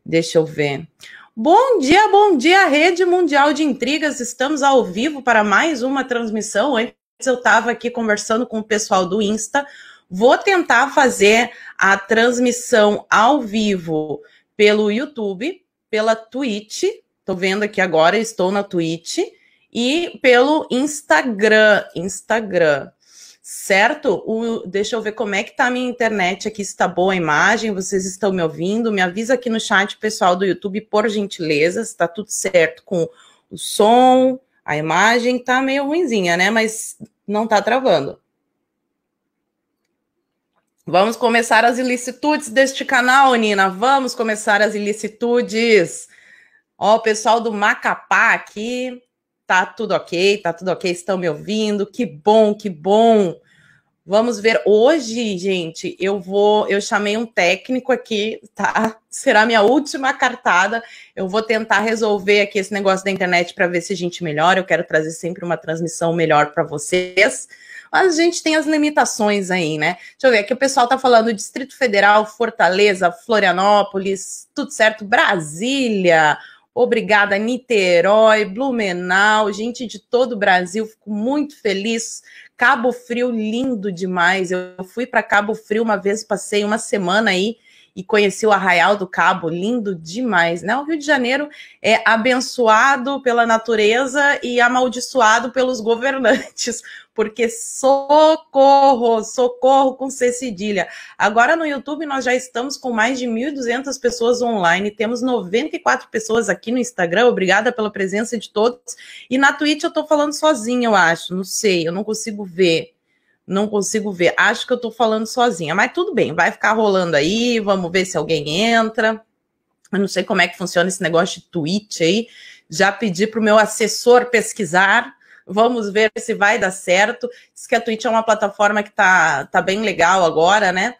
Deixa eu ver. Bom dia, Rede Mundial de Intrigas. Estamos ao vivo para mais uma transmissão. Antes eu estava aqui conversando com o pessoal do Insta. Vou tentar fazer a transmissão ao vivo pelo YouTube, pela Twitch. Estou vendo aqui agora, estou na Twitch. E pelo Instagram. Certo? Deixa eu ver como é que tá a minha internet aqui, se tá boa a imagem, vocês estão me ouvindo? Me avisa aqui no chat, pessoal do YouTube, por gentileza, se tá tudo certo com o som, a imagem tá meio ruinzinha, né? Mas não tá travando. Vamos começar as ilicitudes deste canal, Nina. Vamos começar as ilicitudes. Ó, o pessoal do Macapá aqui. Tá tudo ok, estão me ouvindo, que bom. Vamos ver, hoje, gente, eu chamei um técnico aqui, tá? Será minha última cartada, eu vou tentar resolver aqui esse negócio da internet para ver se a gente melhora, eu quero trazer sempre uma transmissão melhor para vocês, mas a gente tem as limitações aí, né? Deixa eu ver, aqui o pessoal tá falando Distrito Federal, Fortaleza, Florianópolis, tudo certo, Brasília... Obrigada, Niterói, Blumenau, gente de todo o Brasil, fico muito feliz. Cabo Frio, lindo demais. Eu fui para Cabo Frio uma vez, passei uma semana aí e conheci o Arraial do Cabo, lindo demais, né? O Rio de Janeiro é abençoado pela natureza e amaldiçoado pelos governantes, porque socorro com C cedilha. Agora no YouTube nós já estamos com mais de 1.200 pessoas online, temos 94 pessoas aqui no Instagram, obrigada pela presença de todos, e na Twitch eu tô falando sozinha, eu acho, não sei, eu não consigo ver. Acho que eu tô falando sozinha, mas tudo bem, vai ficar rolando aí, vamos ver se alguém entra. Eu não sei como é que funciona esse negócio de Twitch aí, já pedi pro meu assessor pesquisar, vamos ver se vai dar certo. Diz que a Twitch é uma plataforma que tá bem legal agora, né?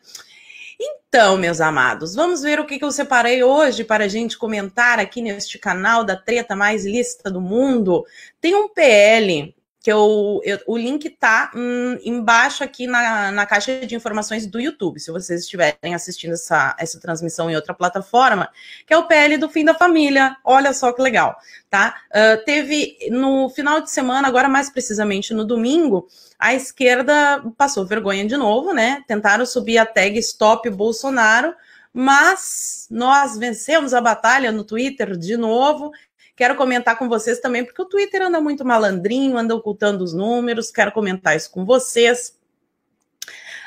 Então, meus amados, vamos ver o que eu separei hoje para a gente comentar aqui neste canal da treta mais lícita do mundo. Tem um PL... que o link tá embaixo aqui na caixa de informações do YouTube, se vocês estiverem assistindo essa transmissão em outra plataforma, que é o PL do fim da família. Olha só que legal, tá? Teve no final de semana, agora mais precisamente no domingo, a esquerda passou vergonha de novo, né? Tentaram subir a tag Stop Bolsonaro, mas nós vencemos a batalha no Twitter de novo. Quero comentar com vocês também, porque o Twitter anda muito malandrinho, anda ocultando os números, quero comentar isso com vocês.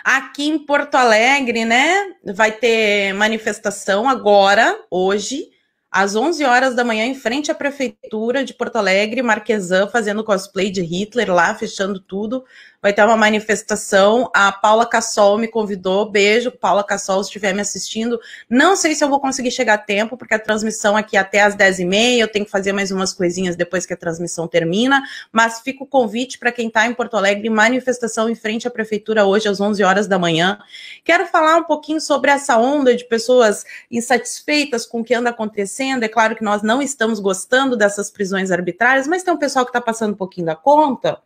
Aqui em Porto Alegre, né, vai ter manifestação agora, hoje, às 11 horas da manhã, em frente à Prefeitura de Porto Alegre, Marquesan fazendo cosplay de Hitler lá, fechando tudo. Vai ter uma manifestação, a Paula Cassol me convidou, beijo, Paula Cassol, se estiver me assistindo. Não sei se eu vou conseguir chegar a tempo, porque a transmissão aqui é até às 10h30, eu tenho que fazer mais umas coisinhas depois que a transmissão termina, mas fica o convite para quem está em Porto Alegre, manifestação em frente à Prefeitura hoje, às 11 horas da manhã. Quero falar um pouquinho sobre essa onda de pessoas insatisfeitas com o que anda acontecendo. É claro que nós não estamos gostando dessas prisões arbitrárias, mas tem um pessoal que está passando um pouquinho da conta.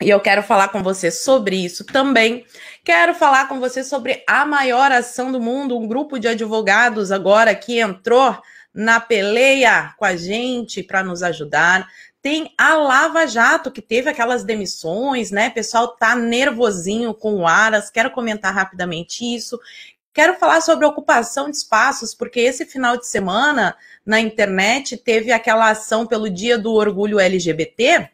E eu quero falar com você sobre isso também. Quero falar com você sobre a maior ação do mundo, um grupo de advogados agora que entrou na peleia com a gente para nos ajudar. Tem a Lava Jato, que teve aquelas demissões, né? O pessoal tá nervosinho com o Aras. Quero comentar rapidamente isso. Quero falar sobre a ocupação de espaços, porque esse final de semana, na internet, teve aquela ação pelo Dia do Orgulho LGBT,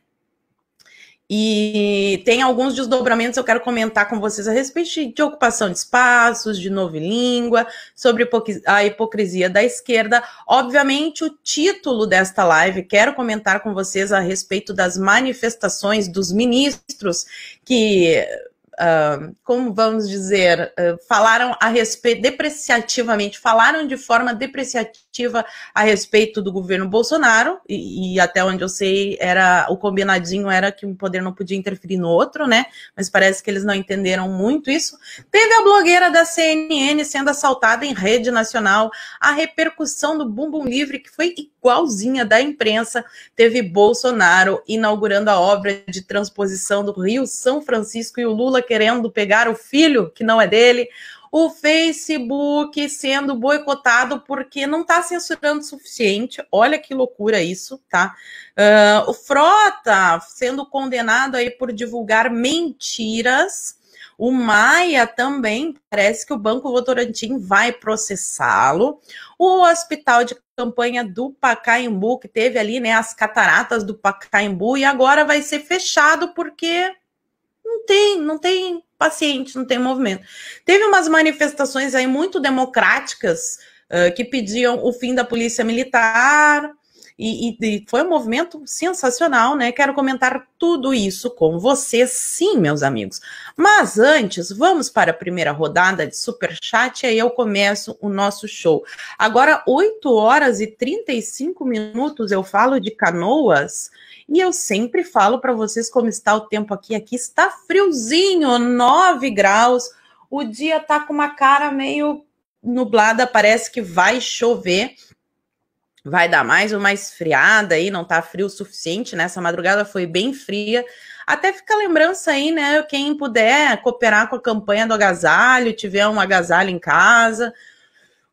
e tem alguns desdobramentos que eu quero comentar com vocês a respeito de ocupação de espaços, de novo língua, sobre a hipocrisia da esquerda. Obviamente, o título desta live, quero comentar com vocês a respeito das manifestações dos ministros que... como vamos dizer, falaram a respeito, falaram de forma depreciativa a respeito do governo Bolsonaro, e até onde eu sei, o combinadinho era que um poder não podia interferir no outro, né? Mas parece que eles não entenderam muito isso. Teve a blogueira da CNN sendo assaltada em rede nacional, a repercussão do Bumbum Livre, que foi igualzinha da imprensa, teve Bolsonaro inaugurando a obra de transposição do Rio São Francisco e o Lula querendo pegar o filho, que não é dele. O Facebook sendo boicotado porque não está censurando o suficiente. Olha que loucura isso, tá? O Frota sendo condenado aí por divulgar mentiras. O Maia também, parece que o Banco Votorantim vai processá-lo. O hospital de campanha do Pacaembu, que teve ali, né, as cataratas do Pacaembu, e agora vai ser fechado porque não tem paciente, não tem movimento. Teve umas manifestações aí muito democráticas que pediam o fim da polícia militar, e foi um movimento sensacional, né? Quero comentar tudo isso com vocês, sim, meus amigos. Mas antes, vamos para a primeira rodada de Superchat, e aí eu começo o nosso show. Agora, 8 horas e 35 minutos, eu falo de Canoas, e eu sempre falo para vocês como está o tempo aqui. Aqui está friozinho, 9 graus, o dia tá com uma cara meio nublada, parece que vai chover. Vai dar mais uma esfriada aí, não tá frio o suficiente, né? Essa madrugada foi bem fria. Até fica a lembrança aí, né? Quem puder cooperar com a campanha do agasalho, tiver um agasalho em casa,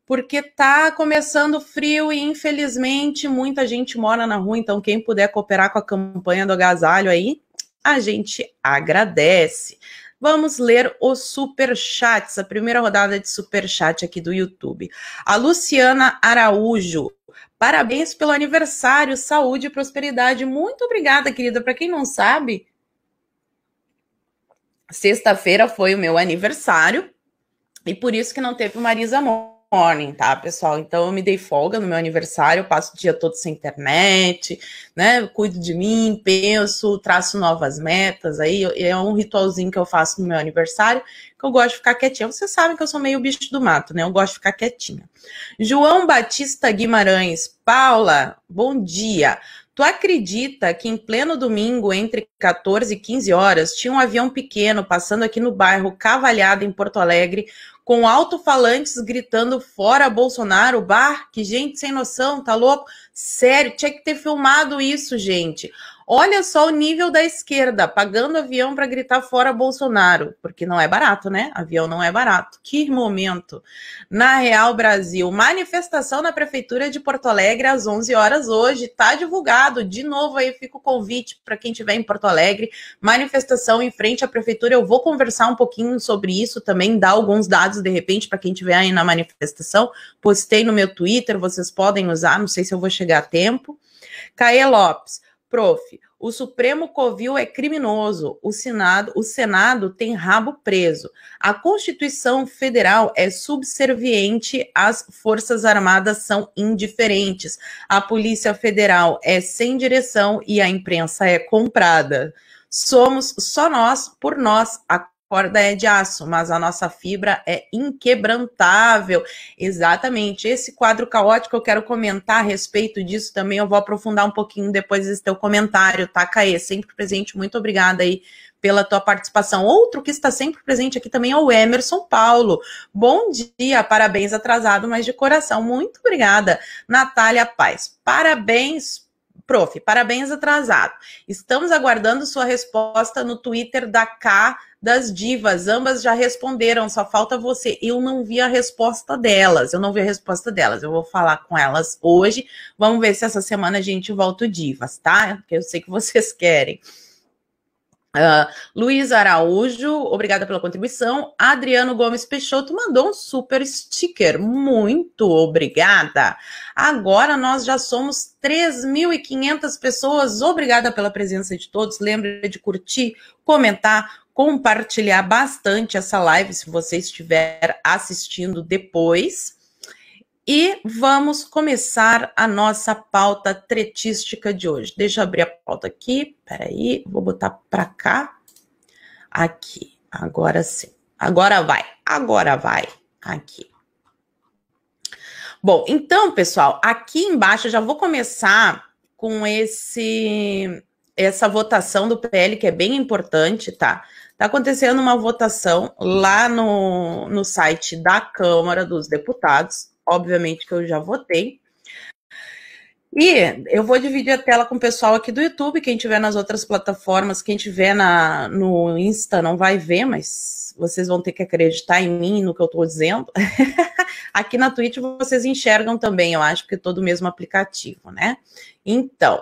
porque tá começando frio e, infelizmente, muita gente mora na rua, então quem puder cooperar com a campanha do agasalho aí, a gente agradece. Vamos ler os superchats, a primeira rodada de superchat aqui do YouTube. A Luciana Araújo. Parabéns pelo aniversário, saúde e prosperidade. Muito obrigada, querida. Para quem não sabe, sexta-feira foi o meu aniversário e por isso que não teve o Marisa Morning, tá, pessoal? Então eu me dei folga no meu aniversário, eu passo o dia todo sem internet, né? Cuido de mim, penso, traço novas metas. Aí é um ritualzinho que eu faço no meu aniversário, que eu gosto de ficar quietinha. Vocês sabem que eu sou meio bicho do mato, né? Eu gosto de ficar quietinha. João Batista Guimarães. Paula, bom dia. Tu acredita que em pleno domingo, entre 14 e 15 horas, tinha um avião pequeno passando aqui no bairro Cavalhada, em Porto Alegre, com alto-falantes gritando fora Bolsonaro? Bah, que gente sem noção, tá louco? Sério, tinha que ter filmado isso, gente. Olha só o nível da esquerda, pagando avião para gritar fora Bolsonaro, porque não é barato, né? Avião não é barato. Que momento. Na Real Brasil, manifestação na Prefeitura de Porto Alegre às 11 horas hoje, tá divulgado. De novo aí fica o convite para quem estiver em Porto Alegre, manifestação em frente à Prefeitura. Eu vou conversar um pouquinho sobre isso também, dar alguns dados de repente para quem estiver aí na manifestação. Postei no meu Twitter, vocês podem usar, não sei se eu vou chegar a tempo. Caê Lopes. Prof, o Supremo Covil é criminoso, o Senado tem rabo preso, a Constituição Federal é subserviente, as Forças Armadas são indiferentes, a Polícia Federal é sem direção e a imprensa é comprada. Somos só nós, por nós, a corda é de aço, mas a nossa fibra é inquebrantável. Exatamente. Esse quadro caótico eu quero comentar a respeito disso também. Eu vou aprofundar um pouquinho depois desse teu comentário, tá, Caê? Sempre presente. Muito obrigada aí pela tua participação. Outro que está sempre presente aqui também é o Emerson Paulo. Bom dia, parabéns atrasado, mas de coração. Muito obrigada, Natália Paz. Parabéns, prof, parabéns atrasado. Estamos aguardando sua resposta no Twitter da K das divas. Ambas já responderam, só falta você. Eu não vi a resposta delas. Eu vou falar com elas hoje. Vamos ver se essa semana a gente volta o divas, tá? Porque eu sei que vocês querem. Luiz Araújo, obrigada pela contribuição. Adriano Gomes Peixoto mandou um super sticker. Muito obrigada. Agora nós já somos 3.500 pessoas. Obrigada pela presença de todos. Lembre de curtir, comentar, compartilhar bastante essa live se você estiver assistindo depois. E vamos começar a nossa pauta tretística de hoje. Deixa eu abrir a pauta aqui. Peraí, vou botar para cá. Aqui, agora sim. Agora vai. Aqui. Bom, então, pessoal, aqui embaixo eu já vou começar com essa votação do PL, que é bem importante, tá? Tá acontecendo uma votação lá no site da Câmara dos Deputados. Obviamente que eu já votei. E eu vou dividir a tela com o pessoal aqui do YouTube, quem tiver nas outras plataformas, quem tiver no Insta não vai ver, mas vocês vão ter que acreditar em mim, no que eu estou dizendo. Aqui na Twitch vocês enxergam também, eu acho, porque é todo o mesmo aplicativo, né? Então,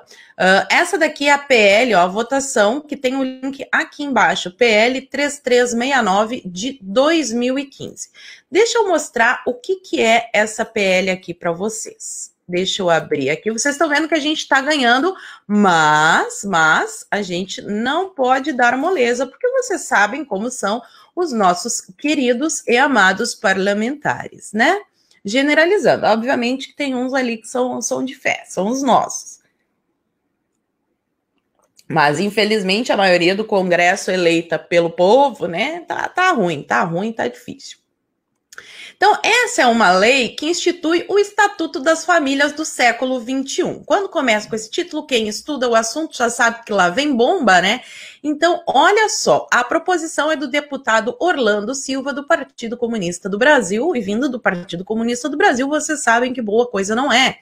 essa daqui é a PL, ó, a votação, que tem o link aqui embaixo, PL 3369 de 2015. Deixa eu mostrar o que é essa PL aqui para vocês. Deixa eu abrir aqui. Vocês estão vendo que a gente está ganhando, mas a gente não pode dar moleza, porque vocês sabem como são os nossos queridos e amados parlamentares, né? Generalizando. Obviamente que tem uns ali que são de fé, são os nossos. Mas, infelizmente, a maioria do Congresso eleita pelo povo, né? Tá ruim, tá difícil. Então, essa é uma lei que institui o Estatuto das Famílias do século XXI. Quando começa com esse título, quem estuda o assunto já sabe que lá vem bomba, né? Então, olha só, a proposição é do deputado Orlando Silva, do Partido Comunista do Brasil, e vindo do Partido Comunista do Brasil, vocês sabem que boa coisa não é.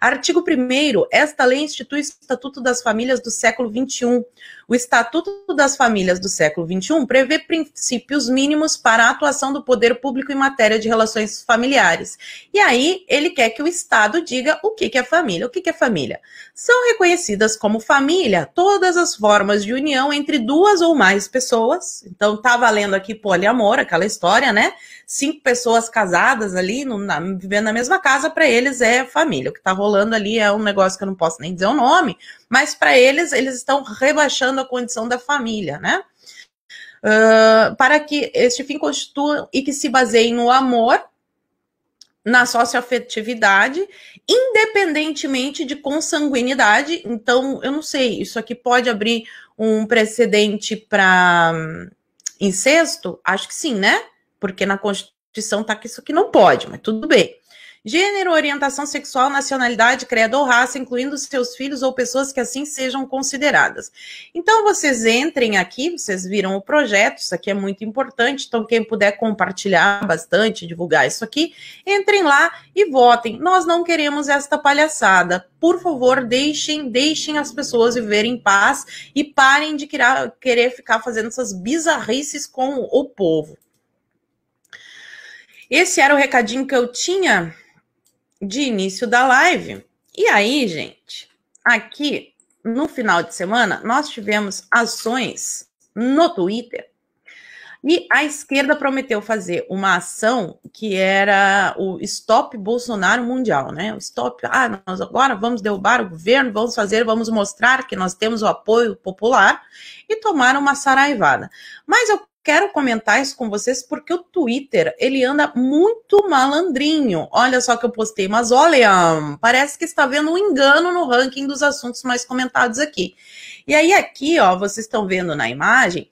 Artigo 1º, esta lei institui o Estatuto das Famílias do século XXI. O Estatuto das Famílias do século XXI prevê princípios mínimos para a atuação do poder público em matéria de relações familiares. E aí, ele quer que o Estado diga o que é família. O que é família? São reconhecidas como família todas as formas de união entre duas ou mais pessoas. Então, tá valendo aqui poliamor, aquela história, né? 5 pessoas casadas ali, vivendo na mesma casa, para eles é família. O que está rolando ali é um negócio que eu não posso nem dizer o nome, mas para eles estão rebaixando a condição da família, né? Para que este fim constitua e que se baseie no amor, na socioafetividade, independentemente de consanguinidade. Então, eu não sei, isso aqui pode abrir um precedente para incesto? Acho que sim, né? Porque na Constituição está que isso aqui não pode, mas tudo bem. Gênero, orientação sexual, nacionalidade, credo ou raça, incluindo seus filhos ou pessoas que assim sejam consideradas. Então, vocês entrem aqui, vocês viram o projeto, isso aqui é muito importante, então quem puder compartilhar bastante, divulgar isso aqui, entrem lá e votem. Nós não queremos esta palhaçada. Por favor, deixem as pessoas viverem em paz e parem de querer ficar fazendo essas bizarrices com o povo. Esse era o recadinho que eu tinha de início da live. E aí, gente, aqui no final de semana, nós tivemos ações no Twitter e a esquerda prometeu fazer uma ação que era o Stop Bolsonaro Mundial, né? O Stop, nós agora vamos derrubar o governo, vamos mostrar que nós temos o apoio popular e tomar uma saraivada. Mas eu quero comentar isso com vocês porque o Twitter, ele anda muito malandrinho. Olha só que eu postei, mas olha, parece que está havendo um engano no ranking dos assuntos mais comentados aqui. E aí aqui, ó, vocês estão vendo na imagem,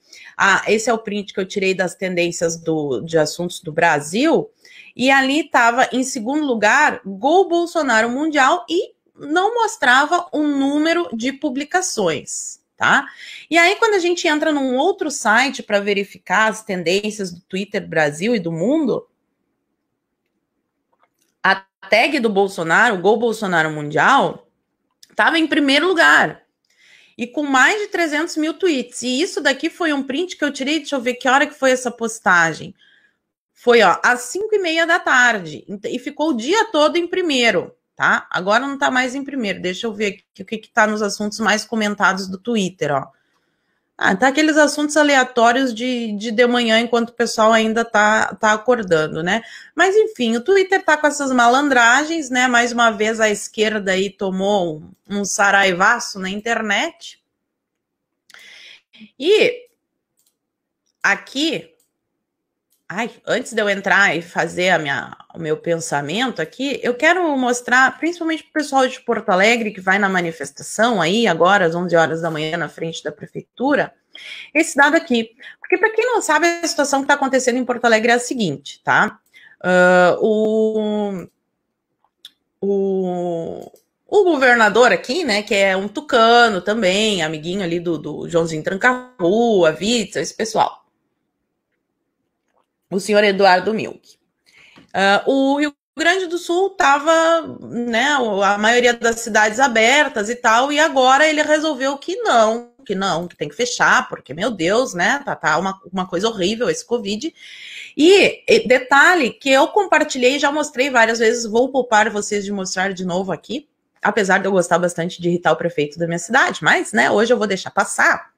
esse é o print que eu tirei das tendências de assuntos do Brasil, e ali estava em segundo lugar, Gol Bolsonaro Mundial, e não mostrava o número de publicações. Tá? E aí, quando a gente entra num outro site para verificar as tendências do Twitter Brasil e do mundo, a tag do Bolsonaro, o Gol Bolsonaro Mundial, estava em primeiro lugar. E com mais de 300 mil tweets. E isso daqui foi um print que eu tirei, deixa eu ver que hora que foi essa postagem. Foi, ó, às 5h30 da tarde. E ficou o dia todo em primeiro. Tá? Agora não tá mais em primeiro. Deixa eu ver aqui o que tá nos assuntos mais comentados do Twitter, ó. Tá aqueles assuntos aleatórios de manhã, enquanto o pessoal ainda tá acordando, né? Mas, enfim, o Twitter tá com essas malandragens, né? Mais uma vez a esquerda aí tomou um saraivaço na internet. E aqui... antes de eu entrar e fazer o meu pensamento aqui, eu quero mostrar, principalmente para o pessoal de Porto Alegre, que vai na manifestação aí, agora, às 11 horas da manhã, na frente da prefeitura, esse dado aqui. Porque, para quem não sabe, a situação que está acontecendo em Porto Alegre é a seguinte, tá? O governador aqui, né, que é um tucano também, amiguinho ali do Joãozinho Tranca-Rua, Witzel, esse pessoal. O senhor Eduardo Milk. O Rio Grande do Sul estava, né, a maioria das cidades abertas e tal, e agora ele resolveu que tem que fechar, porque, meu Deus, né, tá uma coisa horrível esse Covid. E detalhe que eu compartilhei, já mostrei várias vezes, vou poupar vocês de mostrar de novo aqui, apesar de eu gostar bastante de irritar o prefeito da minha cidade, mas, né, hoje eu vou deixar passar.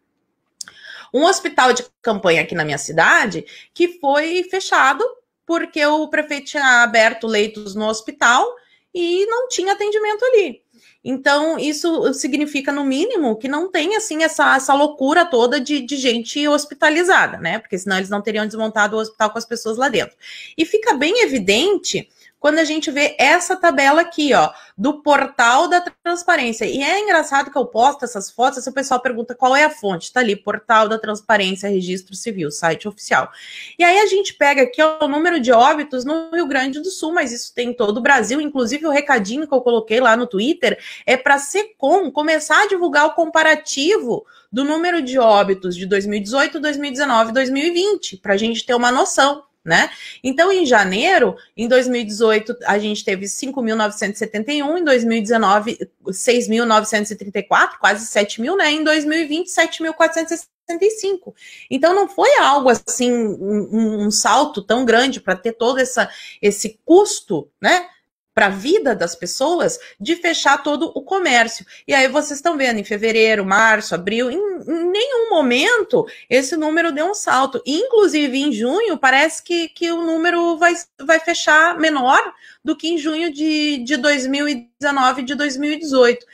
Um hospital de campanha aqui na minha cidade que foi fechado porque o prefeito tinha aberto leitos no hospital e não tinha atendimento ali. Então, isso significa, no mínimo, que não tem, assim, essa loucura toda de gente hospitalizada, né? Porque senão eles não teriam desmontado o hospital com as pessoas lá dentro. E fica bem evidente quando a gente vê essa tabela aqui, ó, do portal da transparência. E é engraçado que eu posto essas fotos, o pessoal pergunta qual é a fonte. Tá ali, portal da transparência, registro civil, site oficial. E aí a gente pega aqui ó, o número de óbitos no Rio Grande do Sul, mas isso tem em todo o Brasil. Inclusive o recadinho que eu coloquei lá no Twitter é para a SECOM começar a divulgar o comparativo do número de óbitos de 2018, 2019 e 2020, para a gente ter uma noção. Né? Então, em janeiro, em 2018, a gente teve 5.971, em 2019, 6.934, quase 7 mil, né? Em 2020, 7.465. Então, não foi algo assim, um salto tão grande para ter todo esse custo, né? Para a vida das pessoas, de fechar todo o comércio. E aí vocês estão vendo, em fevereiro, março, abril, em nenhum momento esse número deu um salto. Inclusive, em junho, parece que o número vai fechar menor do que em junho de 2019 e de 2018.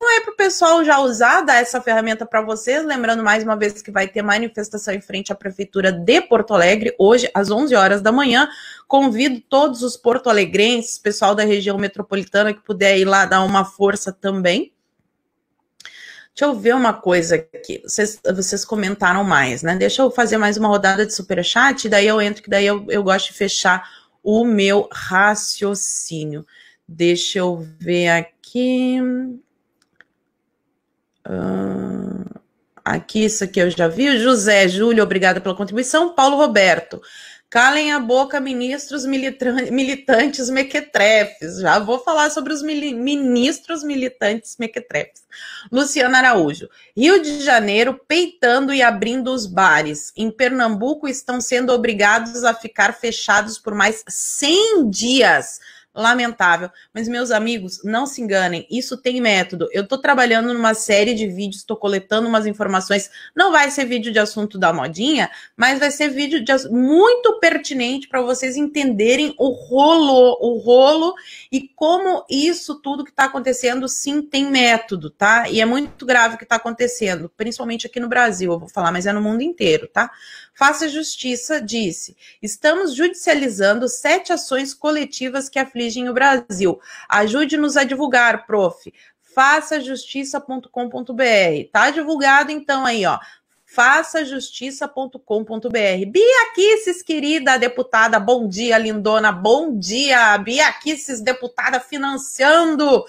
Então é para o pessoal já usar, dar essa ferramenta para vocês, lembrando mais uma vez que vai ter manifestação em frente à Prefeitura de Porto Alegre, hoje às 11 horas da manhã. Convido todos os porto-alegrenses, pessoal da região metropolitana que puder ir lá dar uma força também. Deixa eu ver uma coisa aqui, vocês comentaram mais, né? Deixa eu fazer mais uma rodada de superchat, daí eu entro, que daí eu gosto de fechar o meu raciocínio. Deixa eu ver aqui... aqui, isso aqui eu já vi. O José Júlio, obrigada pela contribuição. Paulo Roberto, calem a boca, ministros militantes mequetrefes. Já vou falar sobre os ministros militantes mequetrefes. Luciana Araújo, Rio de Janeiro peitando e abrindo os bares. Em Pernambuco estão sendo obrigados a ficar fechados por mais 100 dias. Lamentável, mas meus amigos, não se enganem, isso tem método. Eu tô trabalhando numa série de vídeos, tô coletando umas informações, não vai ser vídeo de assunto da modinha, mas vai ser vídeo muito pertinente para vocês entenderem o rolo e como isso tudo que tá acontecendo sim tem método, tá? E é muito grave o que tá acontecendo, principalmente aqui no Brasil, eu vou falar, mas é no mundo inteiro, tá? Faça Justiça disse, estamos judicializando 7 ações coletivas que afligem o Brasil. Ajude-nos a divulgar, prof. Façajustiça.com.br. Tá divulgado então aí, ó. Façajustiça.com.br. Bia Kicis, querida deputada, bom dia, lindona, bom dia. Bia Kicis, deputada, financiando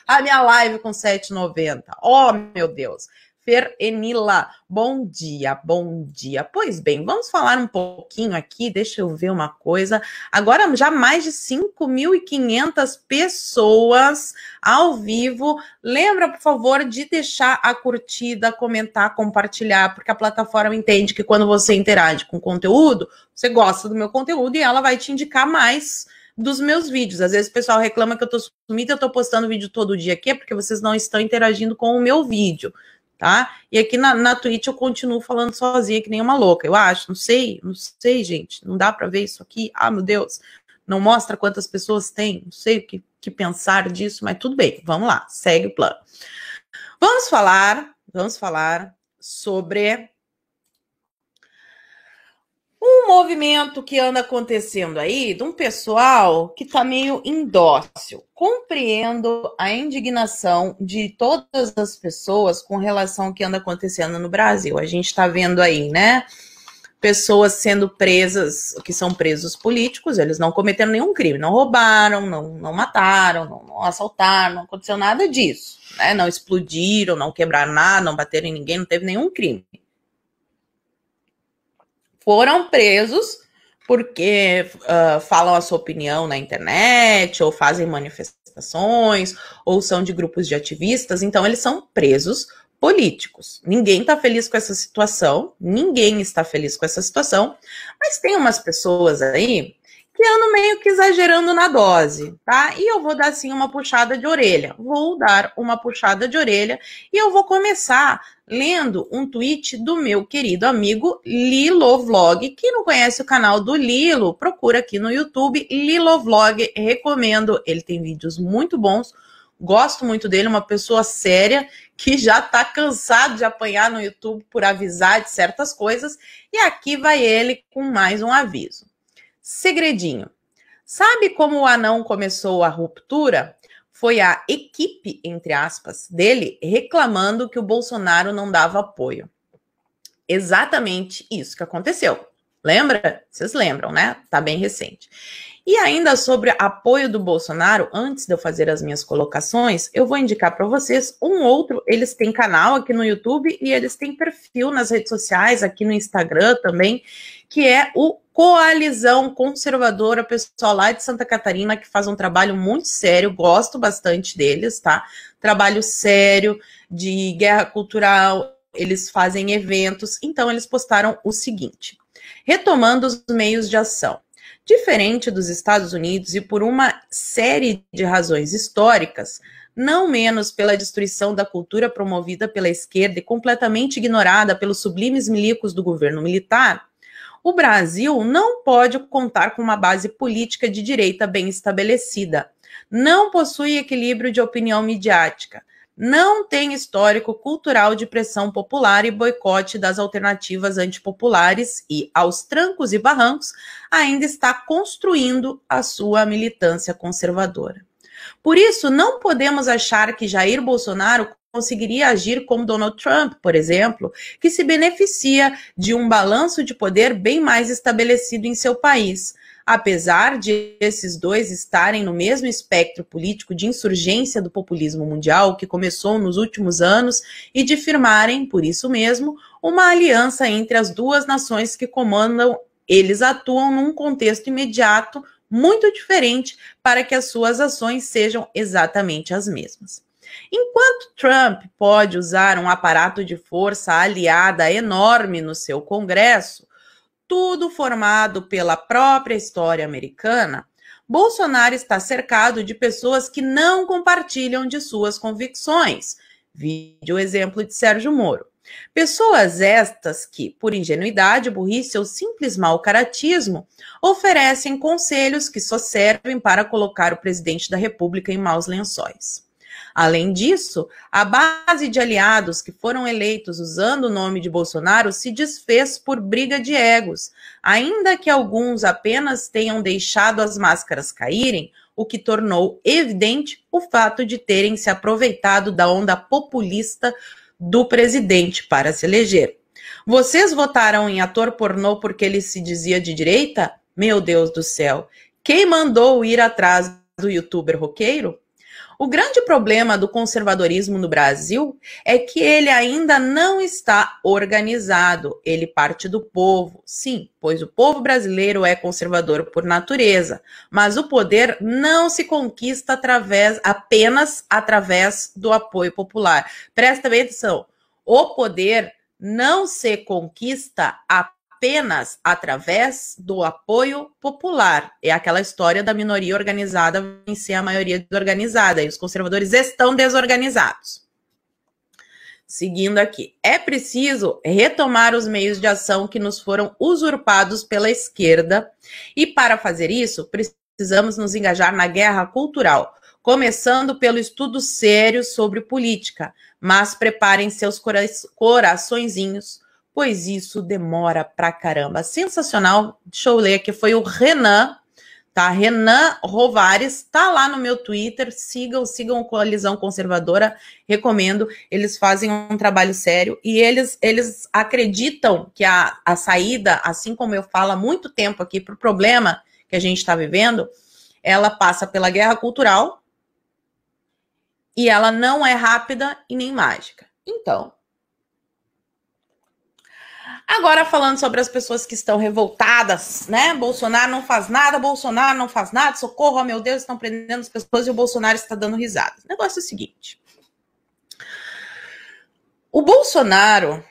a minha live com 7,90. Oh, meu Deus. Fer Enila, bom dia, bom dia. Pois bem, vamos falar um pouquinho aqui, deixa eu ver uma coisa. Agora já mais de 5.500 pessoas ao vivo. Lembra, por favor, de deixar a curtida, comentar, compartilhar, porque a plataforma entende que quando você interage com o conteúdo, você gosta do meu conteúdo e ela vai te indicar mais dos meus vídeos. Às vezes o pessoal reclama que eu tô sumida, eu tô postando vídeo todo dia aqui, é porque vocês não estão interagindo com o meu vídeo. Tá? E aqui na Twitch eu continuo falando sozinha que nem uma louca, eu acho, não sei, gente, não dá para ver isso aqui, meu Deus, não mostra quantas pessoas tem, não sei o que pensar disso, mas tudo bem, vamos lá, segue o plano. Vamos falar sobre um movimento que anda acontecendo aí, de um pessoal que tá meio indócil. Compreendo a indignação de todas as pessoas com relação ao que anda acontecendo no Brasil. A gente tá vendo aí, né? Pessoas sendo presas, que são presos políticos, eles não cometeram nenhum crime, não roubaram, não mataram, não assaltaram, não aconteceu nada disso, né? Não explodiram, não quebraram nada, não bateram em ninguém, não teve nenhum crime. Foram presos porque falam a sua opinião na internet, ou fazem manifestações, ou são de grupos de ativistas, então eles são presos políticos. Ninguém está feliz com essa situação, ninguém está feliz com essa situação, mas tem umas pessoas aí que andam meio que exagerando na dose, tá? E eu vou dar, assim, uma puxada de orelha. Vou dar uma puxada de orelha e eu vou começar lendo um tweet do meu querido amigo Lilo Vlog. Quem não conhece o canal do Lilo, procura aqui no YouTube, Lilo Vlog, recomendo. Ele tem vídeos muito bons, gosto muito dele, uma pessoa séria que já tá cansado de apanhar no YouTube por avisar de certas coisas. E aqui vai ele com mais um aviso. Segredinho. Sabe como o anão começou a ruptura? Foi a equipe, entre aspas, dele reclamando que o Bolsonaro não dava apoio. Exatamente isso que aconteceu. Lembra? Vocês lembram, né? Tá bem recente. E ainda sobre apoio do Bolsonaro, antes de eu fazer as minhas colocações, eu vou indicar para vocês um outro. Eles têm canal aqui no YouTube e eles têm perfil nas redes sociais, aqui no Instagram também, que é o Coalizão Conservadora, pessoal lá de Santa Catarina, que faz um trabalho muito sério, gosto bastante deles, tá? Trabalho sério, de guerra cultural, eles fazem eventos, então eles postaram o seguinte: retomando os meios de ação. Diferente dos Estados Unidos e por uma série de razões históricas, não menos pela destruição da cultura promovida pela esquerda e completamente ignorada pelos sublimes milicos do governo militar, o Brasil não pode contar com uma base política de direita bem estabelecida, não possui equilíbrio de opinião midiática, não tem histórico cultural de pressão popular e boicote das alternativas antipopulares e, aos trancos e barrancos, ainda está construindo a sua militância conservadora. Por isso, não podemos achar que Jair Bolsonaro conseguiria agir como Donald Trump, por exemplo, que se beneficia de um balanço de poder bem mais estabelecido em seu país. Apesar de esses dois estarem no mesmo espectro político de insurgência do populismo mundial que começou nos últimos anos e de firmarem, por isso mesmo, uma aliança entre as duas nações que comandam, eles atuam num contexto imediato muito diferente para que as suas ações sejam exatamente as mesmas. Enquanto Trump pode usar um aparato de força aliada enorme no seu Congresso, tudo formado pela própria história americana, Bolsonaro está cercado de pessoas que não compartilham de suas convicções. Vide o exemplo de Sérgio Moro. Pessoas estas que, por ingenuidade, burrice ou simples mau caratismo, oferecem conselhos que só servem para colocar o presidente da República em maus lençóis. Além disso, a base de aliados que foram eleitos usando o nome de Bolsonaro se desfez por briga de egos, ainda que alguns apenas tenham deixado as máscaras caírem, o que tornou evidente o fato de terem se aproveitado da onda populista do presidente para se eleger. Vocês votaram em ator pornô porque ele se dizia de direita? Meu Deus do céu! Quem mandou ir atrás do youtuber roqueiro? O grande problema do conservadorismo no Brasil é que ele ainda não está organizado. Ele parte do povo, sim, pois o povo brasileiro é conservador por natureza, mas o poder não se conquista apenas através do apoio popular. Presta bem atenção, o poder não se conquista apenas através do apoio popular. É aquela história da minoria organizada vencer a maioria desorganizada, e os conservadores estão desorganizados. Seguindo aqui, é preciso retomar os meios de ação que nos foram usurpados pela esquerda, e para fazer isso, precisamos nos engajar na guerra cultural, começando pelo estudo sério sobre política, mas preparem seus coraçõezinhos, pois isso demora pra caramba. Sensacional. Deixa eu ler aqui, foi o Renan, tá? Renan Rovares, tá lá no meu Twitter, sigam o Coalizão Conservadora, recomendo, eles fazem um trabalho sério e eles acreditam que a saída, assim como eu falo há muito tempo aqui, pro problema que a gente está vivendo, ela passa pela guerra cultural e ela não é rápida e nem mágica. Então, Agora falando sobre as pessoas que estão revoltadas, né? Bolsonaro não faz nada, socorro, oh meu Deus, estão prendendo as pessoas e o Bolsonaro está dando risada. O negócio é o seguinte. O Bolsonaro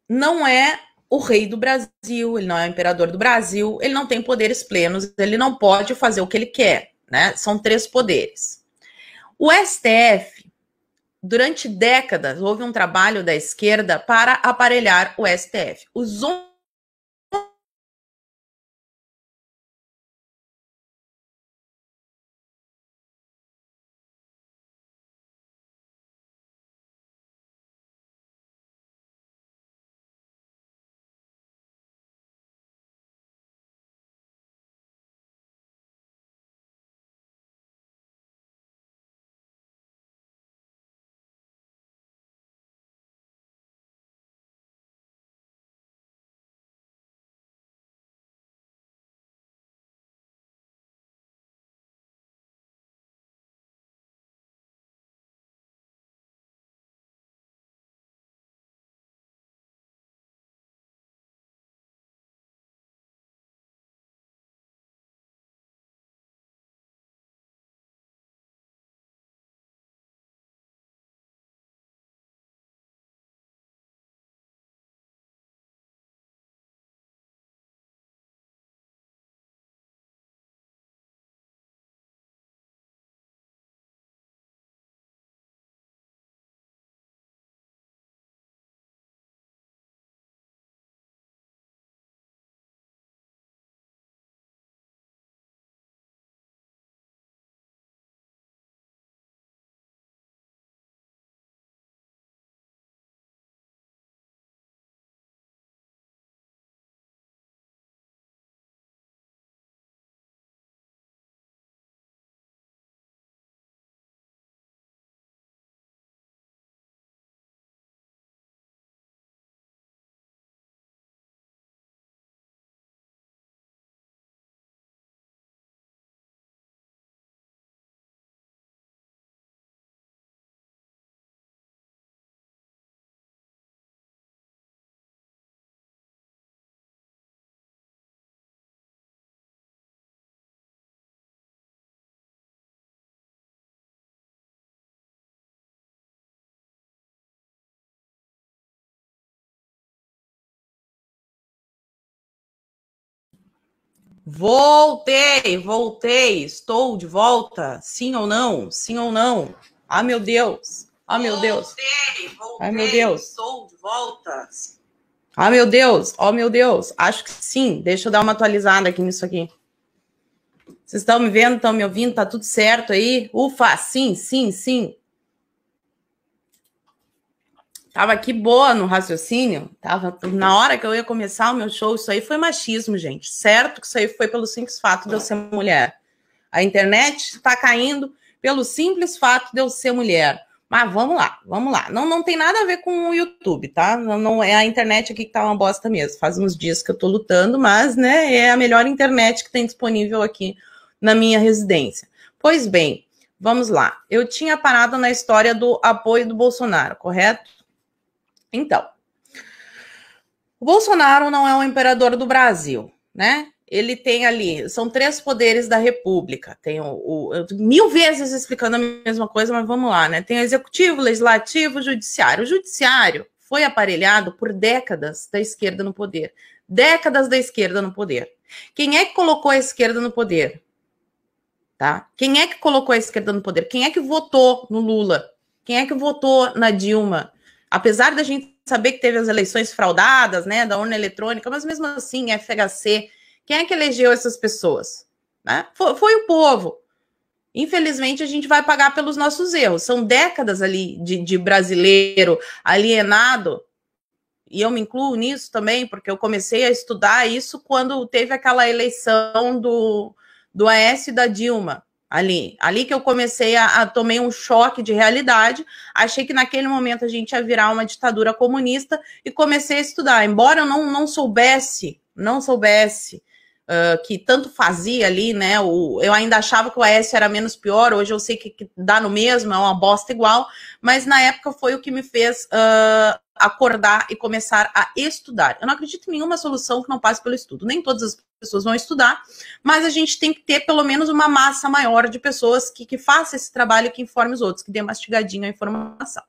não é o rei do Brasil, ele não é o imperador do Brasil, ele não tem poderes plenos, ele não pode fazer o que ele quer, né? São 3 poderes. O STF, durante décadas, houve um trabalho da esquerda para aparelhar o STF. Os Voltei, estou de volta, sim ou não? Sim ou não? Ah, meu Deus, ah, meu Deus, ai, meu Deus, estou de volta. Ah, meu Deus, oh, meu Deus, acho que sim, deixa eu dar uma atualizada aqui nisso aqui. Vocês estão me vendo, estão me ouvindo, tá tudo certo aí? Ufa, sim. Tava aqui boa no raciocínio, tava na hora que eu ia começar o meu show, isso aí foi machismo, gente. Certo que isso aí foi pelo simples fato de eu ser mulher. A internet está caindo pelo simples fato de eu ser mulher. Mas vamos lá. Não tem nada a ver com o YouTube, tá? Não é a internet aqui que tá uma bosta mesmo. Faz uns dias que eu tô lutando, mas, né, é a melhor internet que tem disponível aqui na minha residência. Pois bem, vamos lá. Eu tinha parado na história do apoio do Bolsonaro, correto? Então, o Bolsonaro não é o imperador do Brasil, né? Ele tem ali, são 3 poderes da República. Tem mil vezes explicando a mesma coisa, mas vamos lá, né? Tem o executivo, legislativo, judiciário. O judiciário foi aparelhado por décadas da esquerda no poder. Décadas da esquerda no poder. Quem é que colocou a esquerda no poder? Tá? Quem é que colocou a esquerda no poder? Quem é que votou no Lula? Quem é que votou na Dilma? Apesar da gente saber que teve as eleições fraudadas, né, da urna eletrônica, mas mesmo assim, FHC, quem é que elegeu essas pessoas? Né? Foi o povo. Infelizmente, a gente vai pagar pelos nossos erros. São décadas ali de brasileiro alienado, e eu me incluo nisso também, porque eu comecei a estudar isso quando teve aquela eleição do Aécio e da Dilma. Ali que eu comecei tomei um choque de realidade, achei que naquele momento a gente ia virar uma ditadura comunista e comecei a estudar. Embora eu não soubesse que tanto fazia ali, né? Eu ainda achava que o Aécio era menos pior, hoje eu sei que dá no mesmo, é uma bosta igual, mas na época foi o que me fez acordar e começar a estudar. Eu não acredito em nenhuma solução que não passe pelo estudo. Nem todas as pessoas vão estudar, mas a gente tem que ter pelo menos uma massa maior de pessoas que faça esse trabalho e que informe os outros, que dê mastigadinho a informação.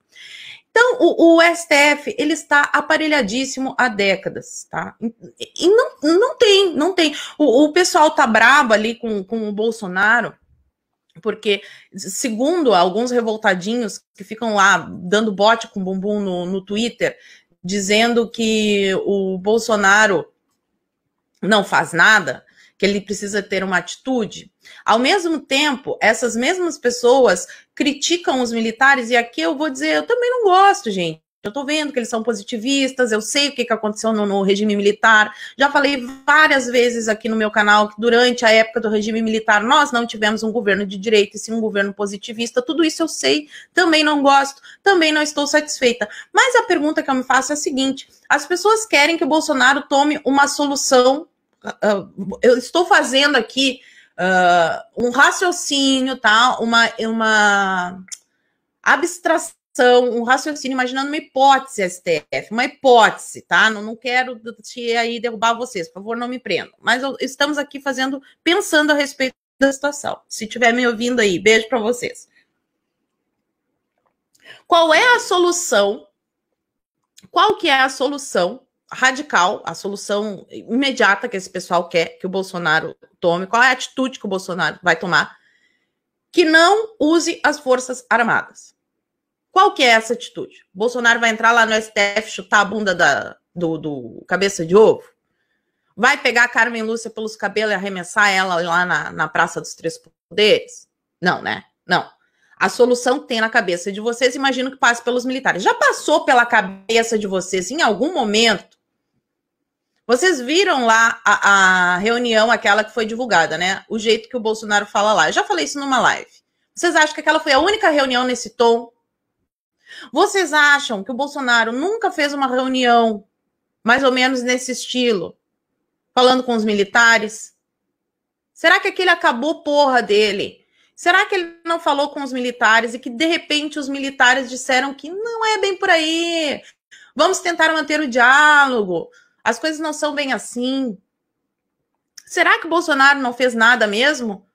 Então, o STF, ele está aparelhadíssimo há décadas, tá? E não tem. O pessoal tá brabo ali com o Bolsonaro, porque, segundo alguns revoltadinhos que ficam lá dando bote com bumbum no Twitter, dizendo que o Bolsonaro não faz nada, que ele precisa ter uma atitude. Ao mesmo tempo, essas mesmas pessoas criticam os militares, e aqui eu vou dizer, eu também não gosto, gente. Eu tô vendo que eles são positivistas, eu sei o que aconteceu no regime militar. Já falei várias vezes aqui no meu canal que durante a época do regime militar nós não tivemos um governo de direita, e sim um governo positivista. Tudo isso eu sei, também não gosto, também não estou satisfeita. Mas a pergunta que eu me faço é a seguinte: as pessoas querem que o Bolsonaro tome uma solução. Eu estou fazendo aqui um raciocínio, tá? Uma abstração, um raciocínio, imaginando uma hipótese, STF, uma hipótese, tá? Não quero aí derrubar vocês, por favor, não me prendam. Mas estamos aqui pensando a respeito da situação. Se estiver me ouvindo aí, beijo para vocês. Qual é a solução? Qual que é a solução radical, a solução imediata que esse pessoal quer que o Bolsonaro tome? Qual é a atitude que o Bolsonaro vai tomar que não use as Forças Armadas? Qual que é essa atitude? O Bolsonaro vai entrar lá no STF, chutar a bunda do cabeça de ovo? Vai pegar a Carmen Lúcia pelos cabelos e arremessar ela lá na Praça dos Três Poderes? Não, né? Não. A solução que tem na cabeça de vocês, imagino que passe pelos militares. Já passou pela cabeça de vocês, em algum momento? Vocês viram lá a reunião, aquela que foi divulgada, né? O jeito que o Bolsonaro fala lá. Eu já falei isso numa live. Vocês acham que aquela foi a única reunião nesse tom? Vocês acham que o Bolsonaro nunca fez uma reunião mais ou menos nesse estilo, falando com os militares? Será que aquele acabou porra dele? Será que ele não falou com os militares e que, de repente, os militares disseram que não é bem por aí? Vamos tentar manter o diálogo. As coisas não são bem assim. Será que o Bolsonaro não fez nada mesmo?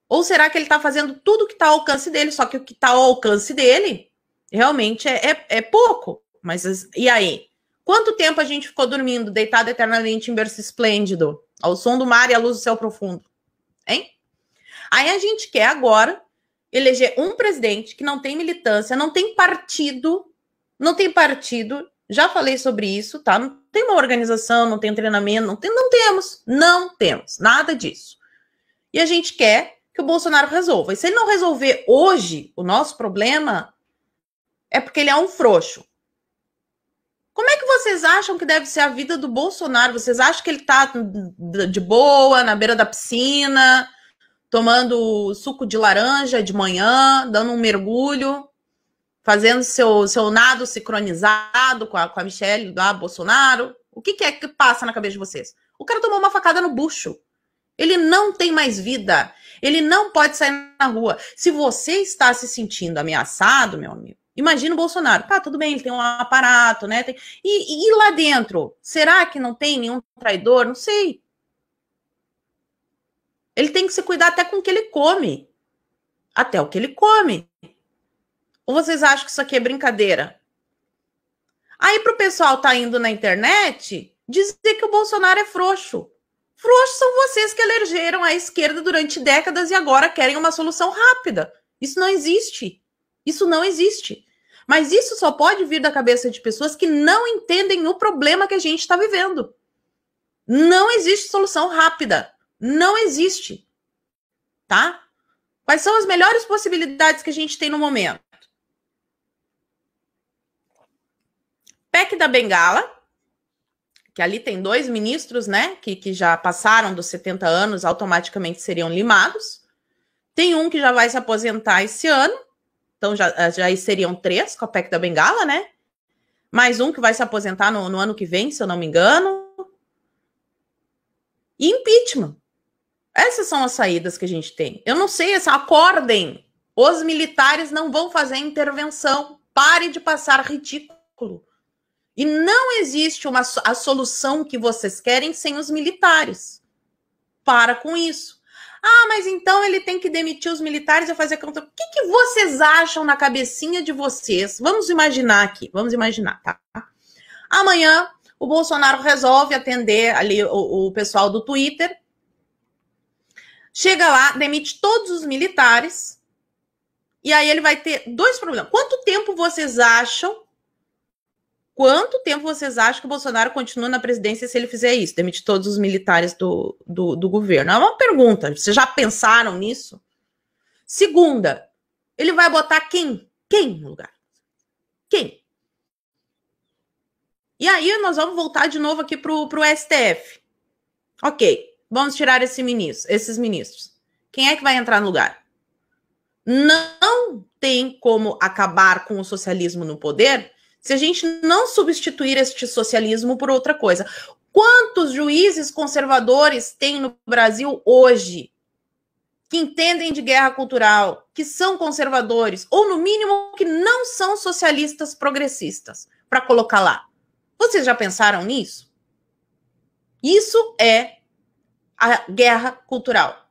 Ou será que ele está fazendo tudo que está ao alcance dele, só que o que está ao alcance dele realmente é pouco? Mas e aí? Quanto tempo a gente ficou dormindo, deitado eternamente em berço esplêndido, ao som do mar e à luz do céu profundo? Hein? Aí a gente quer agora eleger um presidente que não tem militância, não tem partido, já falei sobre isso, tá? Não tem uma organização, não tem um treinamento, não temos nada disso. E a gente quer que o Bolsonaro resolva. E se ele não resolver hoje o nosso problema, é porque ele é um frouxo. Como é que vocês acham que deve ser a vida do Bolsonaro? Vocês acham que ele tá de boa, na beira da piscina, tomando suco de laranja de manhã, dando um mergulho, fazendo seu nado sincronizado com a Michelle lá, Bolsonaro? O que é que passa na cabeça de vocês? O cara tomou uma facada no bucho. Ele não tem mais vida. Ele não pode sair na rua. Se você está se sentindo ameaçado, meu amigo, imagina o Bolsonaro. Tá, tudo bem, ele tem um aparato, né? E lá dentro? Será que não tem nenhum traidor? Não sei. Ele tem que se cuidar até com o que ele come. Até o que ele come. Ou vocês acham que isso aqui é brincadeira? Aí pro pessoal tá indo na internet dizer que o Bolsonaro é frouxo. Frouxos são vocês que elegeram a esquerda durante décadas e agora querem uma solução rápida. Isso não existe. Isso não existe. Mas isso só pode vir da cabeça de pessoas que não entendem o problema que a gente está vivendo. Não existe solução rápida. Não existe. Tá? Quais são as melhores possibilidades que a gente tem no momento? PEC da Bengala, que ali tem 2 ministros, né, que já passaram dos 70 anos, automaticamente seriam limados. Tem um que já vai se aposentar esse ano, então já seriam 3 com a PEC da Bengala, né? Mais um que vai se aposentar no ano que vem, se eu não me engano. e impeachment. Essas são as saídas que a gente tem. Eu não sei, acordem. Os militares não vão fazer intervenção. Pare de passar ridículo. E não existe a solução que vocês querem sem os militares. Para com isso. Ah, mas então ele tem que demitir os militares e fazer conta. O que vocês acham na cabecinha de vocês? Vamos imaginar aqui. Vamos imaginar, tá? Amanhã, o Bolsonaro resolve atender ali o pessoal do Twitter. Chega lá, demite todos os militares. E aí ele vai ter dois problemas. Quanto tempo vocês acham que o Bolsonaro continua na presidência se ele fizer isso? Demite todos os militares do governo. É uma pergunta. Vocês já pensaram nisso? Segunda, ele vai botar quem? Quem no lugar? Quem? E aí nós vamos voltar de novo aqui pro STF. Ok, vamos tirar esses ministros. Quem é que vai entrar no lugar? Não tem como acabar com o socialismo no poder se a gente não substituir este socialismo por outra coisa. Quantos juízes conservadores tem no Brasil hoje que entendem de guerra cultural, que são conservadores, ou no mínimo que não são socialistas progressistas, para colocar lá? Vocês já pensaram nisso? Isso é a guerra cultural.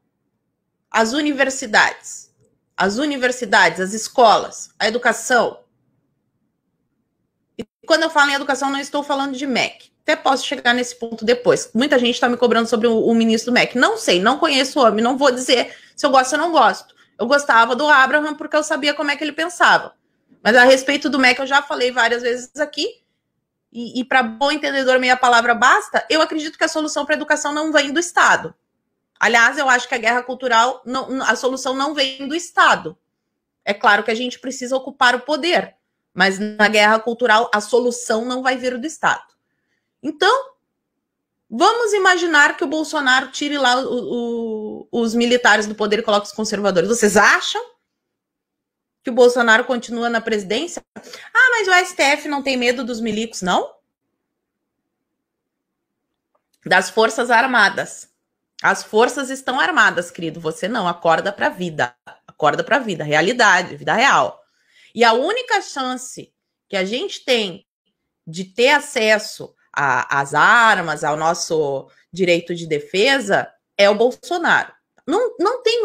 As universidades, as escolas, a educação. E quando eu falo em educação, não estou falando de MEC. Até posso chegar nesse ponto depois. Muita gente está me cobrando sobre o ministro do MEC. Não sei, não conheço o homem, não vou dizer se eu gosto ou não gosto. Eu gostava do Abraham porque eu sabia como é que ele pensava. Mas a respeito do MEC eu já falei várias vezes aqui. E para bom entendedor, meia palavra basta. Eu acredito que a solução para a educação não vem do Estado. Aliás, eu acho que a guerra cultural, a solução não vem do Estado. É claro que a gente precisa ocupar o poder, mas na guerra cultural a solução não vai vir do Estado. Então, vamos imaginar que o Bolsonaro tire lá os militares do poder e coloque os conservadores. Vocês acham que o Bolsonaro continua na presidência? Ah, mas o STF não tem medo dos milicos, não? Das Forças Armadas. As forças estão armadas, querido. Você não, acorda pra vida. Acorda pra vida, realidade, vida real. E a única chance que a gente tem de ter acesso às armas, ao nosso direito de defesa, é o Bolsonaro. Não tem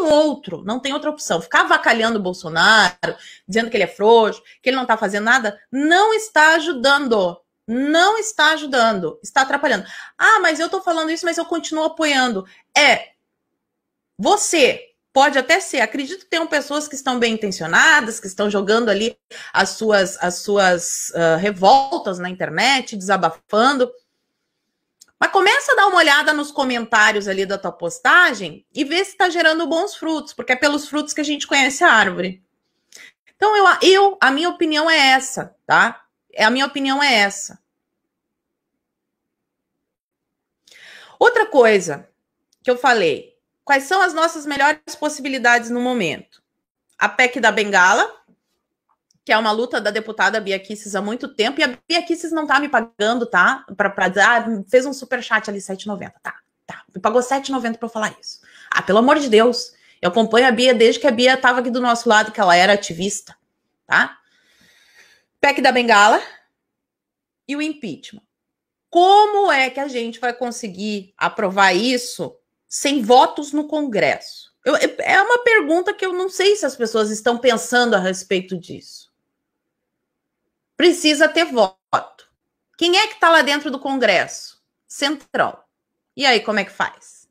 outra opção. Ficar avacalhando o Bolsonaro, dizendo que ele é frouxo, que ele não está fazendo nada, não está ajudando. Não está ajudando. Está atrapalhando. Ah, mas eu estou falando isso, mas eu continuo apoiando. Você pode até ser. Acredito que tenham pessoas que estão bem intencionadas, que estão jogando ali as suas revoltas na internet, desabafando. Mas começa a dar uma olhada nos comentários ali da tua postagem e vê se está gerando bons frutos, porque é pelos frutos que a gente conhece a árvore. Então, a minha opinião é essa, tá? A minha opinião é essa. Outra coisa que eu falei, quais são as nossas melhores possibilidades no momento? A PEC da Bengala, que é uma luta da deputada Bia Kicis há muito tempo, e a Bia Kicis não tá me pagando, tá? Pra dizer, fez um superchat ali, R$7,90. Tá. Me pagou R$7,90 pra eu falar isso. Ah, pelo amor de Deus. Eu acompanho a Bia desde que a Bia tava aqui do nosso lado, que ela era ativista, tá? PEC da Bengala e o impeachment. Como é que a gente vai conseguir aprovar isso sem votos no Congresso? É uma pergunta que eu não sei se as pessoas estão pensando a respeito disso. Precisa ter voto. Quem é que está lá dentro do Congresso? Centrão. E aí, como é que faz?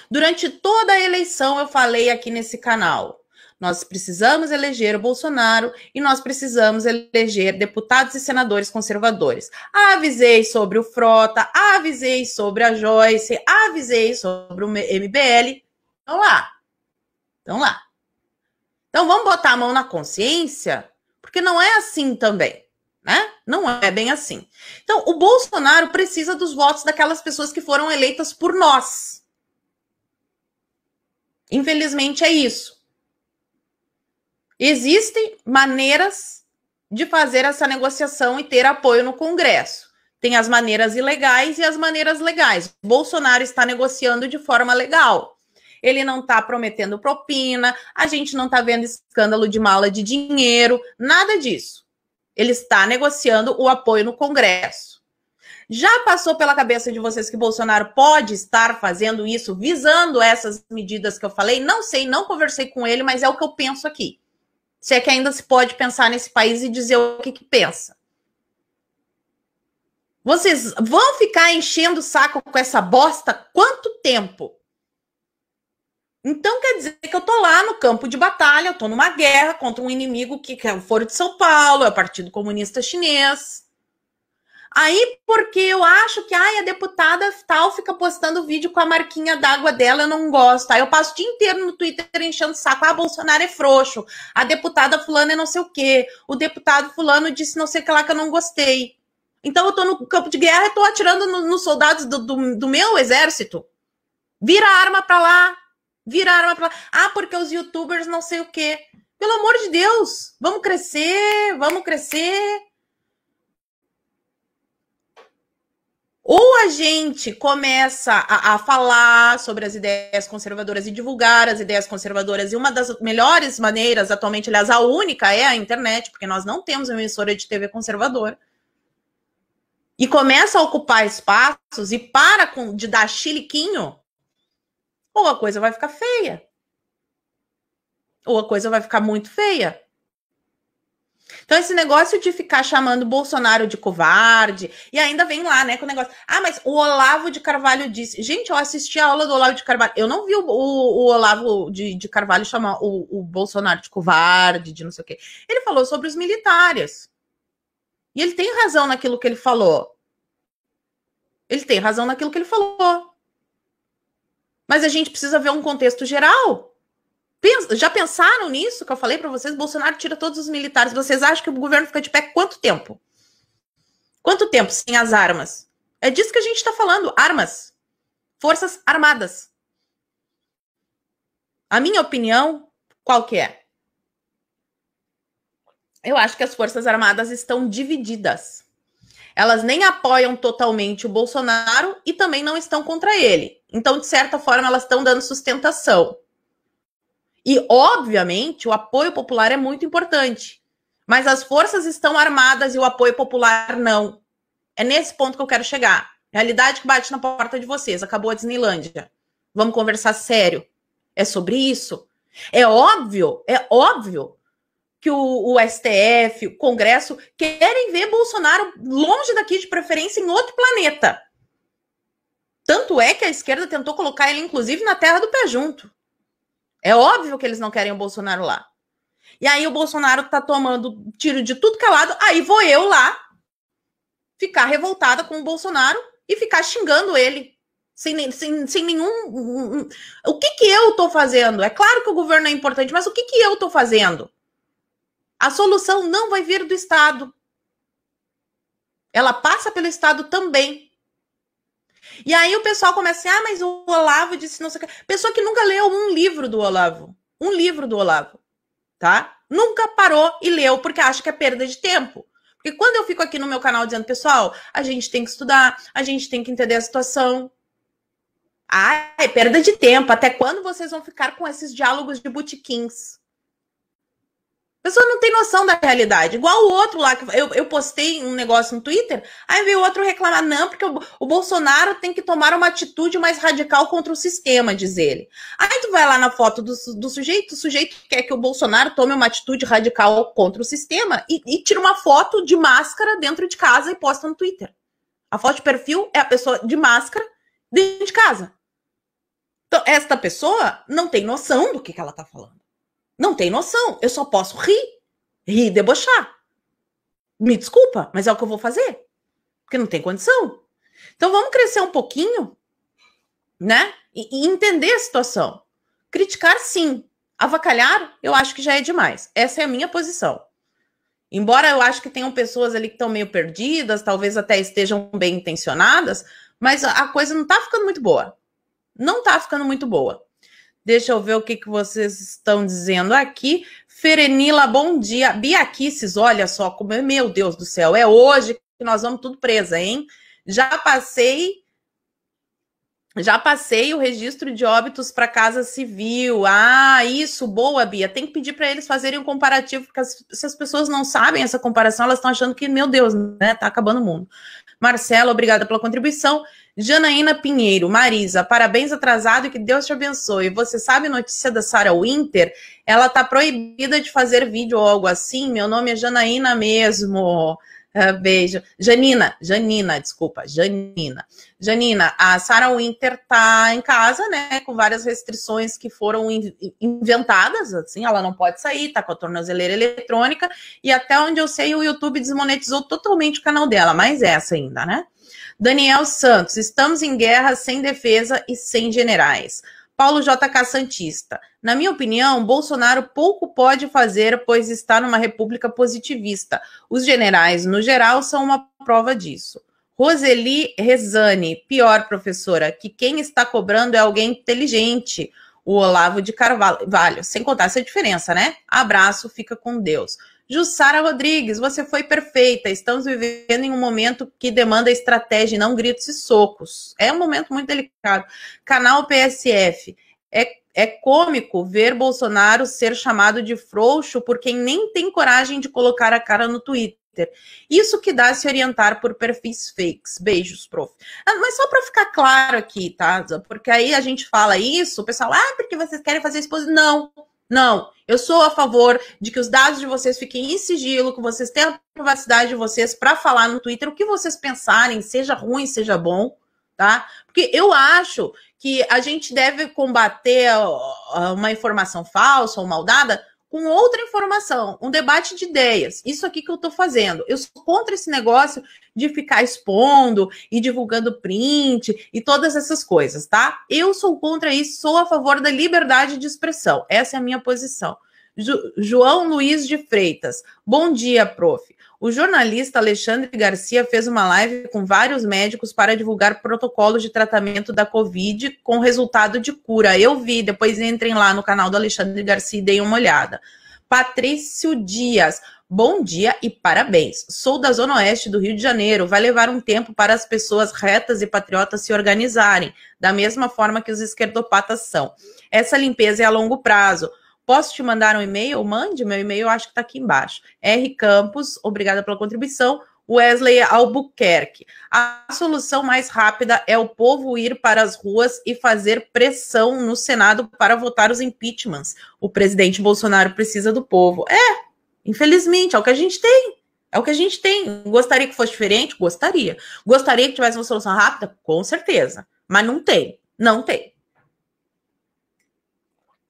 Durante toda a eleição, eu falei aqui nesse canal, nós precisamos eleger o Bolsonaro e nós precisamos eleger deputados e senadores conservadores. Avisei sobre o Frota, avisei sobre a Joyce, avisei sobre o MBL. Estão lá. Então, vamos botar a mão na consciência, porque não é assim também. Né? Não é bem assim. Então, o Bolsonaro precisa dos votos daquelas pessoas que foram eleitas por nós. Infelizmente é isso. Existem maneiras de fazer essa negociação e ter apoio no Congresso. Tem as maneiras ilegais e as maneiras legais. Bolsonaro está negociando de forma legal. Ele não está prometendo propina, a gente não está vendo escândalo de mala de dinheiro, nada disso. Ele está negociando o apoio no Congresso. Já passou pela cabeça de vocês que Bolsonaro pode estar fazendo isso, visando essas medidas que eu falei? Não sei, não conversei com ele, mas é o que eu penso aqui. Se é que ainda se pode pensar nesse país e dizer o que pensa. Vocês vão ficar enchendo o saco com essa bosta quanto tempo? Então quer dizer que eu tô lá no campo de batalha, eu tô numa guerra contra um inimigo que é o Foro de São Paulo, é o Partido Comunista Chinês. Aí, porque eu acho que a deputada tal fica postando vídeo com a marquinha d'água dela, eu não gosto. Aí eu passo o dia inteiro no Twitter enchendo o saco. Bolsonaro é frouxo. A deputada fulana é não sei o quê. O deputado fulano disse não sei o que lá que eu não gostei. Então eu tô no campo de guerra e tô atirando nos soldados do meu exército. Vira a arma pra lá. Vira a arma pra lá. Porque os youtubers não sei o quê. Pelo amor de Deus. Vamos crescer, vamos crescer. Ou a gente começa a falar sobre as ideias conservadoras e divulgar as ideias conservadoras, e uma das melhores maneiras, atualmente, aliás, a única, é a internet, porque nós não temos uma emissora de TV conservadora, e começa a ocupar espaços e para de dar chiliquinho, ou a coisa vai ficar feia. Ou a coisa vai ficar muito feia. Então, esse negócio de ficar chamando Bolsonaro de covarde, e ainda vem lá, né, com o negócio. Mas o Olavo de Carvalho disse. Gente, eu assisti a aula do Olavo de Carvalho. Eu não vi o Olavo de Carvalho chamar o Bolsonaro de covarde, de não sei o quê. Ele falou sobre os militares. E ele tem razão naquilo que ele falou. Ele tem razão naquilo que ele falou. Mas a gente precisa ver um contexto geral. Já pensaram nisso que eu falei para vocês? Bolsonaro tira todos os militares. Vocês acham que o governo fica de pé quanto tempo? Quanto tempo sem as armas? É disso que a gente está falando. Armas. Forças armadas. A minha opinião, qual que é? Eu acho que as forças armadas estão divididas. Elas nem apoiam totalmente o Bolsonaro e também não estão contra ele. Então, de certa forma, elas estão dando sustentação. E, obviamente, o apoio popular é muito importante. Mas as forças estão armadas e o apoio popular não. É nesse ponto que eu quero chegar. Realidade que bate na porta de vocês. Acabou a Disneylândia. Vamos conversar sério. É sobre isso. É óbvio que o STF, o Congresso, querem ver Bolsonaro longe daqui, de preferência em outro planeta. Tanto é que a esquerda tentou colocar ele, inclusive, na terra do pé junto. É óbvio que eles não querem o Bolsonaro lá. E aí o Bolsonaro tá tomando tiro de tudo que é lado, aí vou eu lá ficar revoltada com o Bolsonaro e ficar xingando ele. Sem nenhum... O que eu tô fazendo? É claro que o governo é importante, mas o que eu tô fazendo? A solução não vai vir do Estado. Ela passa pelo Estado também. E aí o pessoal começa assim, mas o Olavo disse não sei o que. Pessoa que nunca leu um livro do Olavo. Um livro do Olavo, tá? Nunca parou e leu, porque acha que é perda de tempo. Porque quando eu fico aqui no meu canal dizendo, pessoal, a gente tem que estudar, a gente tem que entender a situação. É perda de tempo. Até quando vocês vão ficar com esses diálogos de botequins? A pessoa não tem noção da realidade. Igual o outro lá, que eu postei um negócio no Twitter, aí veio o outro reclamar, não, porque o Bolsonaro tem que tomar uma atitude mais radical contra o sistema, diz ele. Aí tu vai lá na foto do sujeito, o sujeito quer que o Bolsonaro tome uma atitude radical contra o sistema e tira uma foto de máscara dentro de casa e posta no Twitter. A foto de perfil é a pessoa de máscara dentro de casa. Então, esta pessoa não tem noção do que ela tá falando. Não tem noção. Eu só posso rir e debochar. Me desculpa, mas é o que eu vou fazer. Porque não tem condição. Então vamos crescer um pouquinho, né? E entender a situação. Criticar, sim. Avacalhar, eu acho que já é demais. Essa é a minha posição. Embora eu acho que tenham pessoas ali que estão meio perdidas, talvez até estejam bem intencionadas, mas a coisa não tá ficando muito boa. Não tá ficando muito boa. Deixa eu ver o que vocês estão dizendo aqui. Ferenila, bom dia. Biaquices, olha só, como meu Deus do céu, é hoje nós vamos tudo presa, hein? Já passei o registro de óbitos para Casa Civil. Ah, isso, boa, Bia. Tem que pedir para eles fazerem um comparativo, porque se as pessoas não sabem essa comparação, elas estão achando que, meu Deus, né, tá acabando o mundo. Marcela, obrigada pela contribuição. Janaína Pinheiro, Marisa, parabéns atrasado e que Deus te abençoe. Você sabe a notícia da Sarah Winter? Ela tá proibida de fazer vídeo ou algo assim? Meu nome é Janaína mesmo. Beijo. Janina, desculpa, Janina, a Sarah Winter tá em casa, né, com várias restrições que foram inventadas, assim, ela não pode sair, tá com a tornozeleira eletrônica, e até onde eu sei, o YouTube desmonetizou totalmente o canal dela, mas essa ainda, né? Daniel Santos, estamos em guerra sem defesa e sem generais. Paulo JK Santista, na minha opinião, Bolsonaro pouco pode fazer, pois está numa república positivista. Os generais, no geral, são uma prova disso. Roseli Rezane, pior, professora, que quem está cobrando é alguém inteligente. O Olavo de Carvalho, sem contar essa diferença, né? Abraço, fica com Deus. Jussara Rodrigues, você foi perfeita. Estamos vivendo em um momento que demanda estratégia e não gritos e socos. É um momento muito delicado. Canal PSF. É cômico ver Bolsonaro ser chamado de frouxo por quem nem tem coragem de colocar a cara no Twitter. Isso que dá a se orientar por perfis fakes. Beijos, prof. Mas só para ficar claro aqui, tá? Porque aí a gente fala isso, o pessoal, porque vocês querem fazer exposição. Não, eu sou a favor de que os dados de vocês fiquem em sigilo, que vocês tenham a privacidade de vocês para falar no Twitter o que vocês pensarem, seja ruim, seja bom, tá? Porque eu acho que a gente deve combater uma informação falsa ou mal dada com outra informação, um debate de ideias. Isso aqui que eu estou fazendo. Eu sou contra esse negócio de ficar expondo e divulgando print e todas essas coisas, tá? Eu sou contra isso, sou a favor da liberdade de expressão. Essa é a minha posição. João Luiz de Freitas. Bom dia, prof. O jornalista Alexandre Garcia fez uma live com vários médicos para divulgar protocolos de tratamento da Covid com resultado de cura. Eu vi, depois entrem lá no canal do Alexandre Garcia e deem uma olhada. Patrício Dias, bom dia e parabéns. Sou da Zona Oeste do Rio de Janeiro. Vai levar um tempo para as pessoas retas e patriotas se organizarem, da mesma forma que os esquerdopatas são. Essa limpeza é a longo prazo. Posso te mandar um e-mail? Mande, meu e-mail eu acho que está aqui embaixo. R. Campos, obrigada pela contribuição. Wesley Albuquerque. A solução mais rápida é o povo ir para as ruas e fazer pressão no Senado para votar os impeachments. O presidente Bolsonaro precisa do povo. Infelizmente, é o que a gente tem. É o que a gente tem. Gostaria que fosse diferente? Gostaria. Gostaria que tivesse uma solução rápida? Com certeza. Mas não tem. Não tem.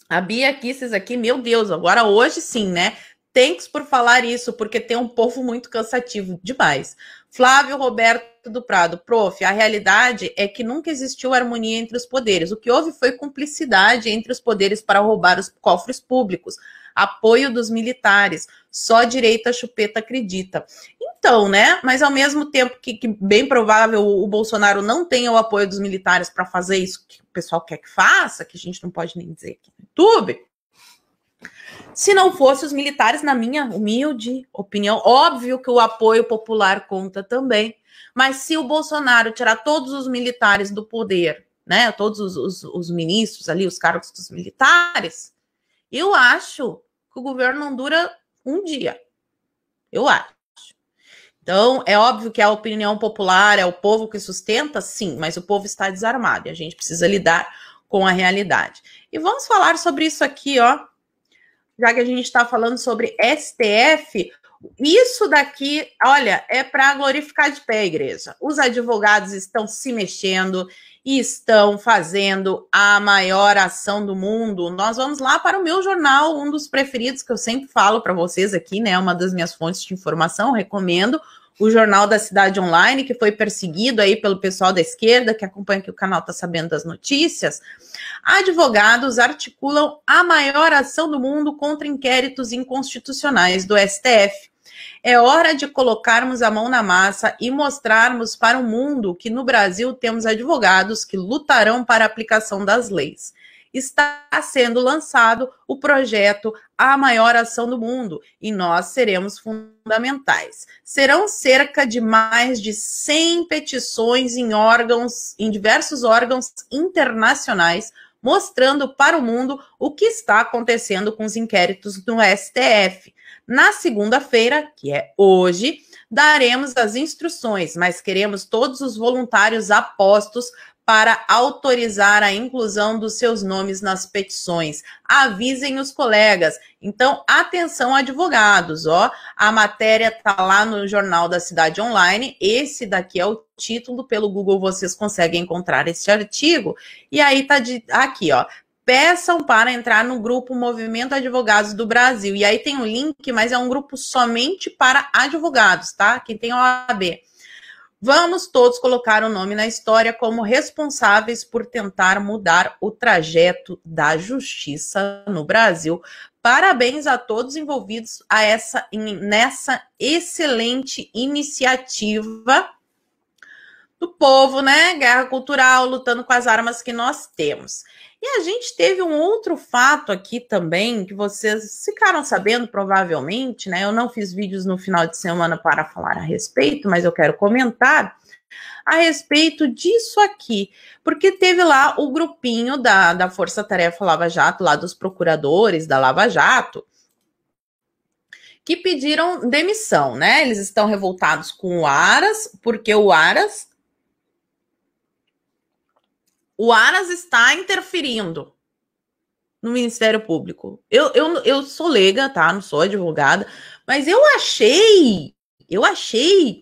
A Bia Kisses aqui, meu Deus, agora hoje sim, né? Thanks por falar isso, porque tem um povo muito cansativo demais. Flávio Roberto do Prado, prof, a realidade é que nunca existiu harmonia entre os poderes. O que houve foi cumplicidade entre os poderes para roubar os cofres públicos. Apoio dos militares. Só a direita chupeta acredita. Então, né? Mas ao mesmo tempo que bem provável o Bolsonaro não tenha o apoio dos militares para fazer isso que o pessoal quer que faça, que a gente não pode nem dizer aqui no YouTube. Se não fosse os militares, na minha humilde opinião, óbvio que o apoio popular conta também, mas se o Bolsonaro tirar todos os militares do poder, né, todos os ministros ali, os cargos dos militares, eu acho que o governo não dura um dia. Eu acho. Então, é óbvio que a opinião popular é o povo que sustenta, sim, mas o povo está desarmado e a gente precisa lidar com a realidade. E vamos falar sobre isso aqui, ó. Já que a gente está falando sobre STF, isso daqui, olha, é para glorificar de pé a igreja. Os advogados estão se mexendo e estão fazendo a maior ação do mundo. Nós vamos lá para o meu jornal, um dos preferidos que eu sempre falo para vocês aqui, né? Uma das minhas fontes de informação, recomendo o Jornal da Cidade Online, que foi perseguido aí pelo pessoal da esquerda, que acompanha aqui o canal, está sabendo das notícias. Advogados articulam a maior ação do mundo contra inquéritos inconstitucionais do STF. É hora de colocarmos a mão na massa e mostrarmos para o mundo que no Brasil temos advogados que lutarão para a aplicação das leis. está sendo lançado o projeto A Maior Ação do Mundo, e nós seremos fundamentais. Serão cerca de mais de 100 petições em diversos órgãos internacionais, mostrando para o mundo o que está acontecendo com os inquéritos no STF. Na segunda-feira, que é hoje, daremos as instruções, mas queremos todos os voluntários apostos para autorizar a inclusão dos seus nomes nas petições. Avisem os colegas. Então, atenção, advogados, ó, a matéria está lá no Jornal da Cidade Online, esse daqui é o título, pelo Google vocês conseguem encontrar esse artigo, e aí tá aqui, ó, peçam para entrar no grupo Movimento Advogados do Brasil, e aí tem um link, mas é um grupo somente para advogados, tá? Quem tem OAB. Vamos todos colocar o nome na história como responsáveis por tentar mudar o trajeto da justiça no Brasil. Parabéns a todos envolvidos nessa excelente iniciativa do povo, né? Guerra cultural, lutando com as armas que nós temos. E a gente teve um outro fato aqui também, que vocês ficaram sabendo provavelmente, né? Eu não fiz vídeos no final de semana para falar a respeito, mas eu quero comentar a respeito disso aqui, porque teve lá o grupinho da Força Tarefa Lava Jato, lá dos procuradores da Lava Jato, que pediram demissão, né? Eles estão revoltados com o Aras, porque o Aras está interferindo no Ministério Público. Eu sou leiga, tá? Não sou advogada, mas eu achei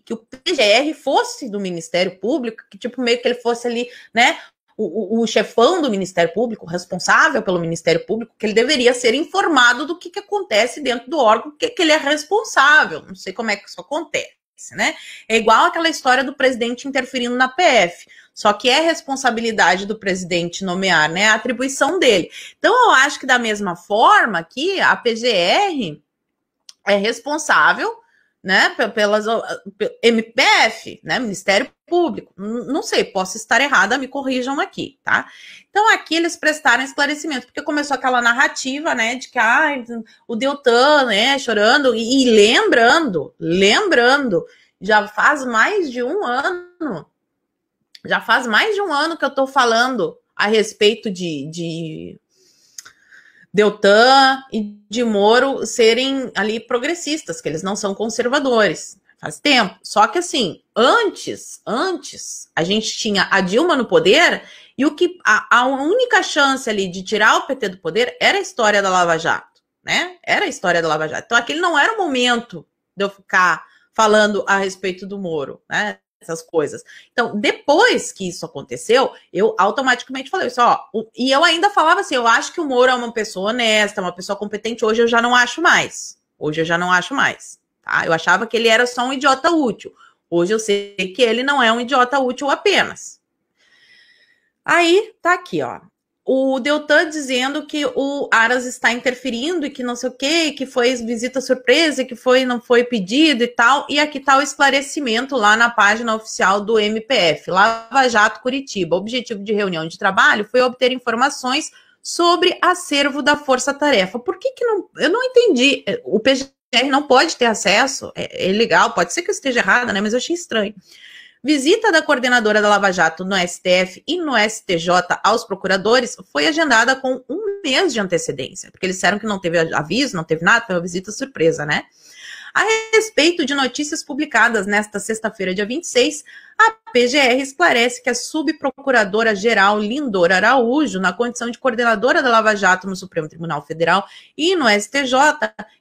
que o PGR fosse do Ministério Público, que tipo meio que ele fosse ali, né, o chefão do Ministério Público, responsável pelo Ministério Público, que ele deveria ser informado do que acontece dentro do órgão, que ele é responsável. Não sei como é que isso acontece, né? É igual aquela história do presidente interferindo na PF. Só que é responsabilidade do presidente nomear, né? A atribuição dele. Então, eu acho que da mesma forma que a PGR é responsável, né, pelas MPF, né, Ministério Público. Não sei, posso estar errada, me corrijam aqui, tá? Então, aqui eles prestaram esclarecimento, porque começou aquela narrativa, né, de que o Deltan, né, chorando, e lembrando, já faz mais de um ano. Já faz mais de um ano que eu estou falando a respeito de Deltan e de Moro serem ali progressistas, que eles não são conservadores. Faz tempo. Só que assim, antes, a gente tinha a Dilma no poder e a única chance ali de tirar o PT do poder era a história da Lava Jato, né? Era a história da Lava Jato. Então aquele não era o momento de eu ficar falando a respeito do Moro, né? Essas coisas. Então, depois que isso aconteceu, eu automaticamente falei isso, ó, e eu ainda falava assim, eu acho que o Moro é uma pessoa honesta, uma pessoa competente, hoje eu já não acho mais, tá? Eu achava que ele era só um idiota útil, hoje eu sei que ele não é um idiota útil apenas. Aí, tá aqui, ó, o Deltan dizendo que o Aras está interferindo e que não sei o quê, que foi visita surpresa, que não foi pedido e tal. E aqui está o esclarecimento lá na página oficial do MPF, Lava Jato Curitiba. O objetivo de reunião de trabalho foi obter informações sobre acervo da Força Tarefa. Por que não? Eu não entendi. O PGR não pode ter acesso? É legal, pode ser que eu esteja errada, né? Mas eu achei estranho. Visita da coordenadora da Lava Jato no STF e no STJ aos procuradores foi agendada com um mês de antecedência, porque eles disseram que não teve aviso, não teve nada, foi uma visita surpresa, né? A respeito de notícias publicadas nesta sexta-feira, dia 26, a PGR esclarece que a subprocuradora-geral Lindora Araújo, na condição de coordenadora da Lava Jato no Supremo Tribunal Federal e no STJ,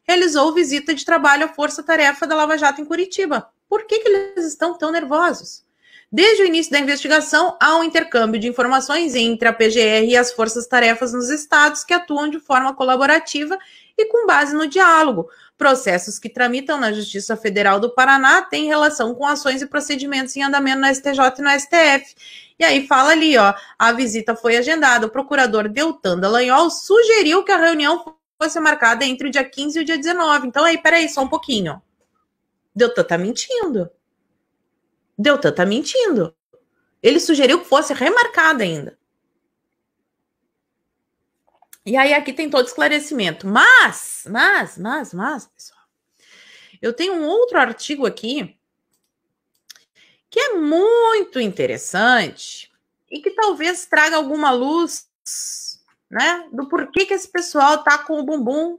realizou visita de trabalho à força-tarefa da Lava Jato em Curitiba. Por que eles estão tão nervosos? Desde o início da investigação, há um intercâmbio de informações entre a PGR e as forças-tarefas nos estados que atuam de forma colaborativa e com base no diálogo. Processos que tramitam na Justiça Federal do Paraná têm relação com ações e procedimentos em andamento no STJ e no STF. E aí fala ali, ó, a visita foi agendada. O procurador Deltan Dallagnol sugeriu que a reunião fosse marcada entre o dia 15 e o dia 19. Então aí, peraí, só um pouquinho. Deltan tá mentindo. Ele sugeriu que fosse remarcada ainda. E aí aqui tem todo esclarecimento. Mas, pessoal, eu tenho um outro artigo aqui que é muito interessante e que talvez traga alguma luz, né, do porquê que esse pessoal tá com o bumbum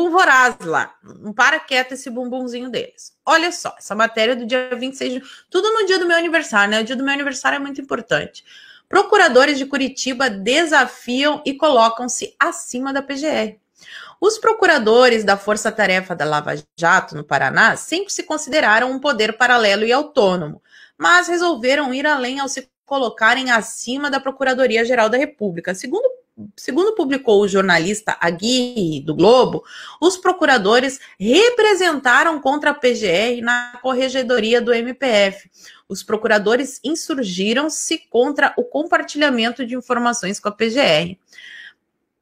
voraz lá. Não para quieto esse bumbumzinho deles. Olha só, essa matéria do dia 26 de... Tudo no dia do meu aniversário, né? O dia do meu aniversário é muito importante. Procuradores de Curitiba desafiam e colocam-se acima da PGR. Os procuradores da Força Tarefa da Lava Jato, no Paraná, sempre se consideraram um poder paralelo e autônomo, mas resolveram ir além ao se colocarem acima da Procuradoria-Geral da República. Segundo publicou o jornalista Aguirre, do Globo, os procuradores representaram contra a PGR na corregedoria do MPF. Os procuradores insurgiram-se contra o compartilhamento de informações com a PGR.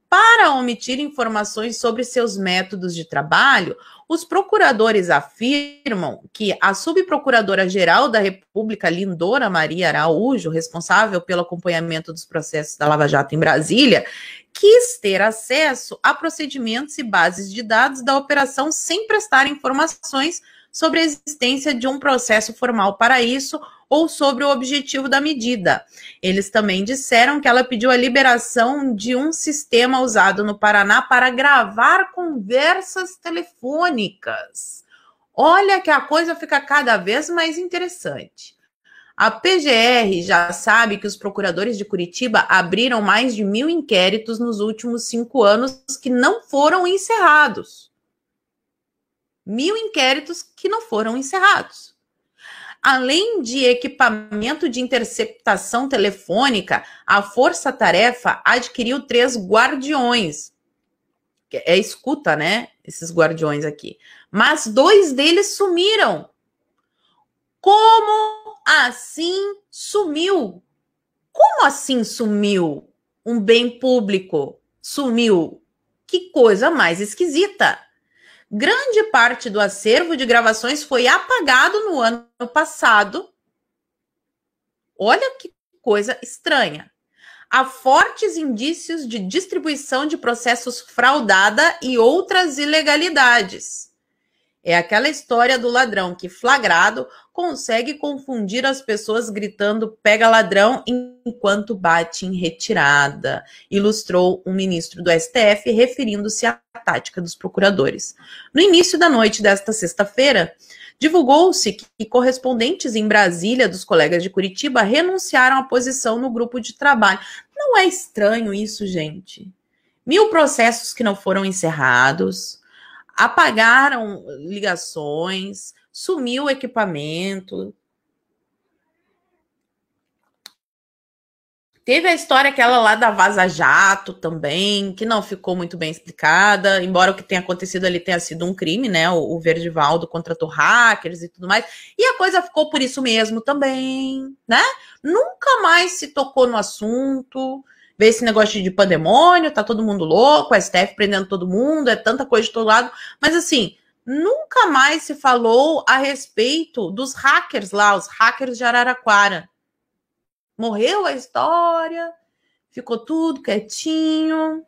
Para omitir informações sobre seus métodos de trabalho, os procuradores afirmam que a subprocuradora-geral da República, Lindora Maria Araújo, responsável pelo acompanhamento dos processos da Lava Jato em Brasília, quis ter acesso a procedimentos e bases de dados da operação sem prestar informações sobre a existência de um processo formal para isso ou sobre o objetivo da medida. Eles também disseram que ela pediu a liberação de um sistema usado no Paraná para gravar conversas telefônicas. Olha que a coisa fica cada vez mais interessante. A PGR já sabe que os procuradores de Curitiba abriram mais de 1.000 inquéritos nos últimos 5 anos que não foram encerrados. 1.000 inquéritos que não foram encerrados. Além de equipamento de interceptação telefônica, a Força Tarefa adquiriu 3 guardiões. É escuta, né? Esses guardiões aqui. Mas 2 deles sumiram. Como assim sumiu? Como assim sumiu? Um bem público sumiu? Que coisa mais esquisita. Grande parte do acervo de gravações foi apagado no ano passado. Olha que coisa estranha. Há fortes indícios de distribuição de processos fraudada e outras ilegalidades. É aquela história do ladrão que, flagrado, consegue confundir as pessoas gritando "pega ladrão" enquanto bate em retirada, ilustrou um ministro do STF referindo-se à tática dos procuradores. No início da noite desta sexta-feira, divulgou-se que correspondentes em Brasília dos colegas de Curitiba renunciaram à posição no grupo de trabalho. Não é estranho isso, gente? 1.000 processos que não foram encerrados, apagaram ligações, sumiu o equipamento. Teve a história aquela lá da Vaza Jato também, que não ficou muito bem explicada, embora o que tenha acontecido ali tenha sido um crime, né? O Verdivaldo contratou hackers e tudo mais. E a coisa ficou por isso mesmo também, né? Nunca mais se tocou no assunto. Vê esse negócio de pandemônio, tá todo mundo louco, a STF prendendo todo mundo, é tanta coisa de todo lado. Mas assim, nunca mais se falou a respeito dos hackers lá, os hackers de Araraquara. Morreu a história, ficou tudo quietinho.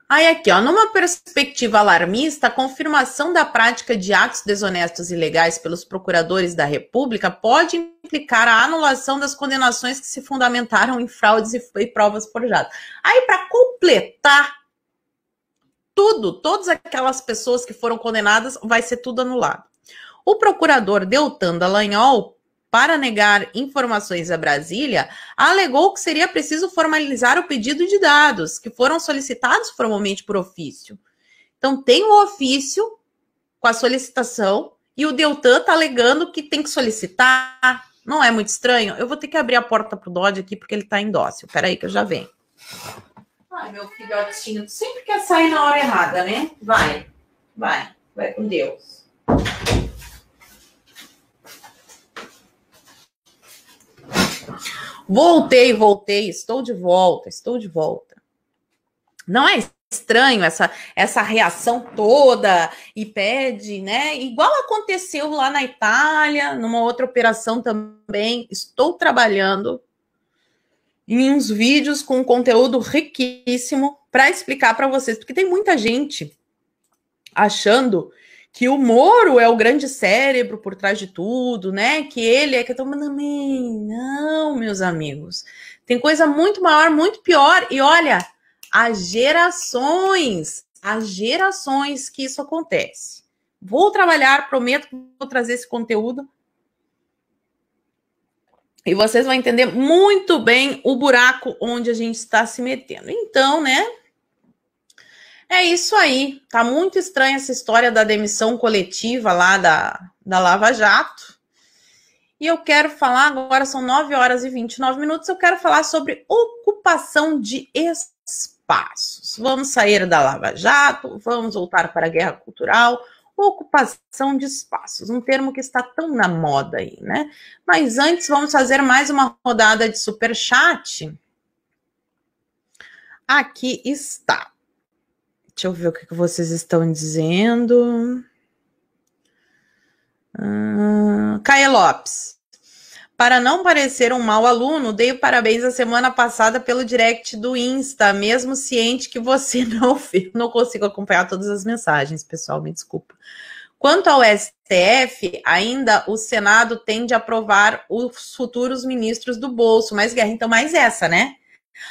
Aí aqui, ó, numa perspectiva alarmista, a confirmação da prática de atos desonestos e ilegais pelos procuradores da República pode implicar a anulação das condenações que se fundamentaram em fraudes e provas forjadas. Aí, para completar tudo, todas aquelas pessoas que foram condenadas, vai ser tudo anulado. O procurador Deltan Dallagnol, para negar informações a Brasília, alegou que seria preciso formalizar o pedido de dados, que foram solicitados formalmente por ofício. Então, tem o ofício com a solicitação e o Deltan está alegando que tem que solicitar. Não é muito estranho? Eu vou ter que abrir a porta para o Dodge aqui, porque ele está em dócil. Peraí que eu já venho. Ai, meu filhotinho, tu sempre quer sair na hora errada, né? Vai com Deus. Voltei, estou de volta. Não é estranho essa reação toda e pede, né? Igual aconteceu lá na Itália, numa outra operação também. Estou trabalhando em uns vídeos com conteúdo riquíssimo para explicar para vocês, porque tem muita gente achando que o Moro é o grande cérebro por trás de tudo, né? Que ele é que não, meus amigos. Tem coisa muito maior, muito pior. E olha, há gerações que isso acontece. Vou trabalhar, prometo que vou trazer esse conteúdo. E vocês vão entender muito bem o buraco onde a gente está se metendo. Então, né? É isso aí. Tá muito estranha essa história da demissão coletiva lá da Lava Jato. E eu quero falar, agora são 9 horas e 29 minutos, eu quero falar sobre ocupação de espaços. Vamos sair da Lava Jato, vamos voltar para a guerra cultural, ocupação de espaços, um termo que está tão na moda aí, né? Mas antes, vamos fazer mais uma rodada de superchat. Aqui está. Deixa eu ver o que vocês estão dizendo. Caia Lopes. Para não parecer um mau aluno, dei parabéns a semana passada pelo direct do Insta, mesmo ciente que você não fez. Não consigo acompanhar todas as mensagens, pessoal, me desculpa. Quanto ao STF, ainda o Senado tende a aprovar os futuros ministros do bolso. Mais guerra, então mais essa, né?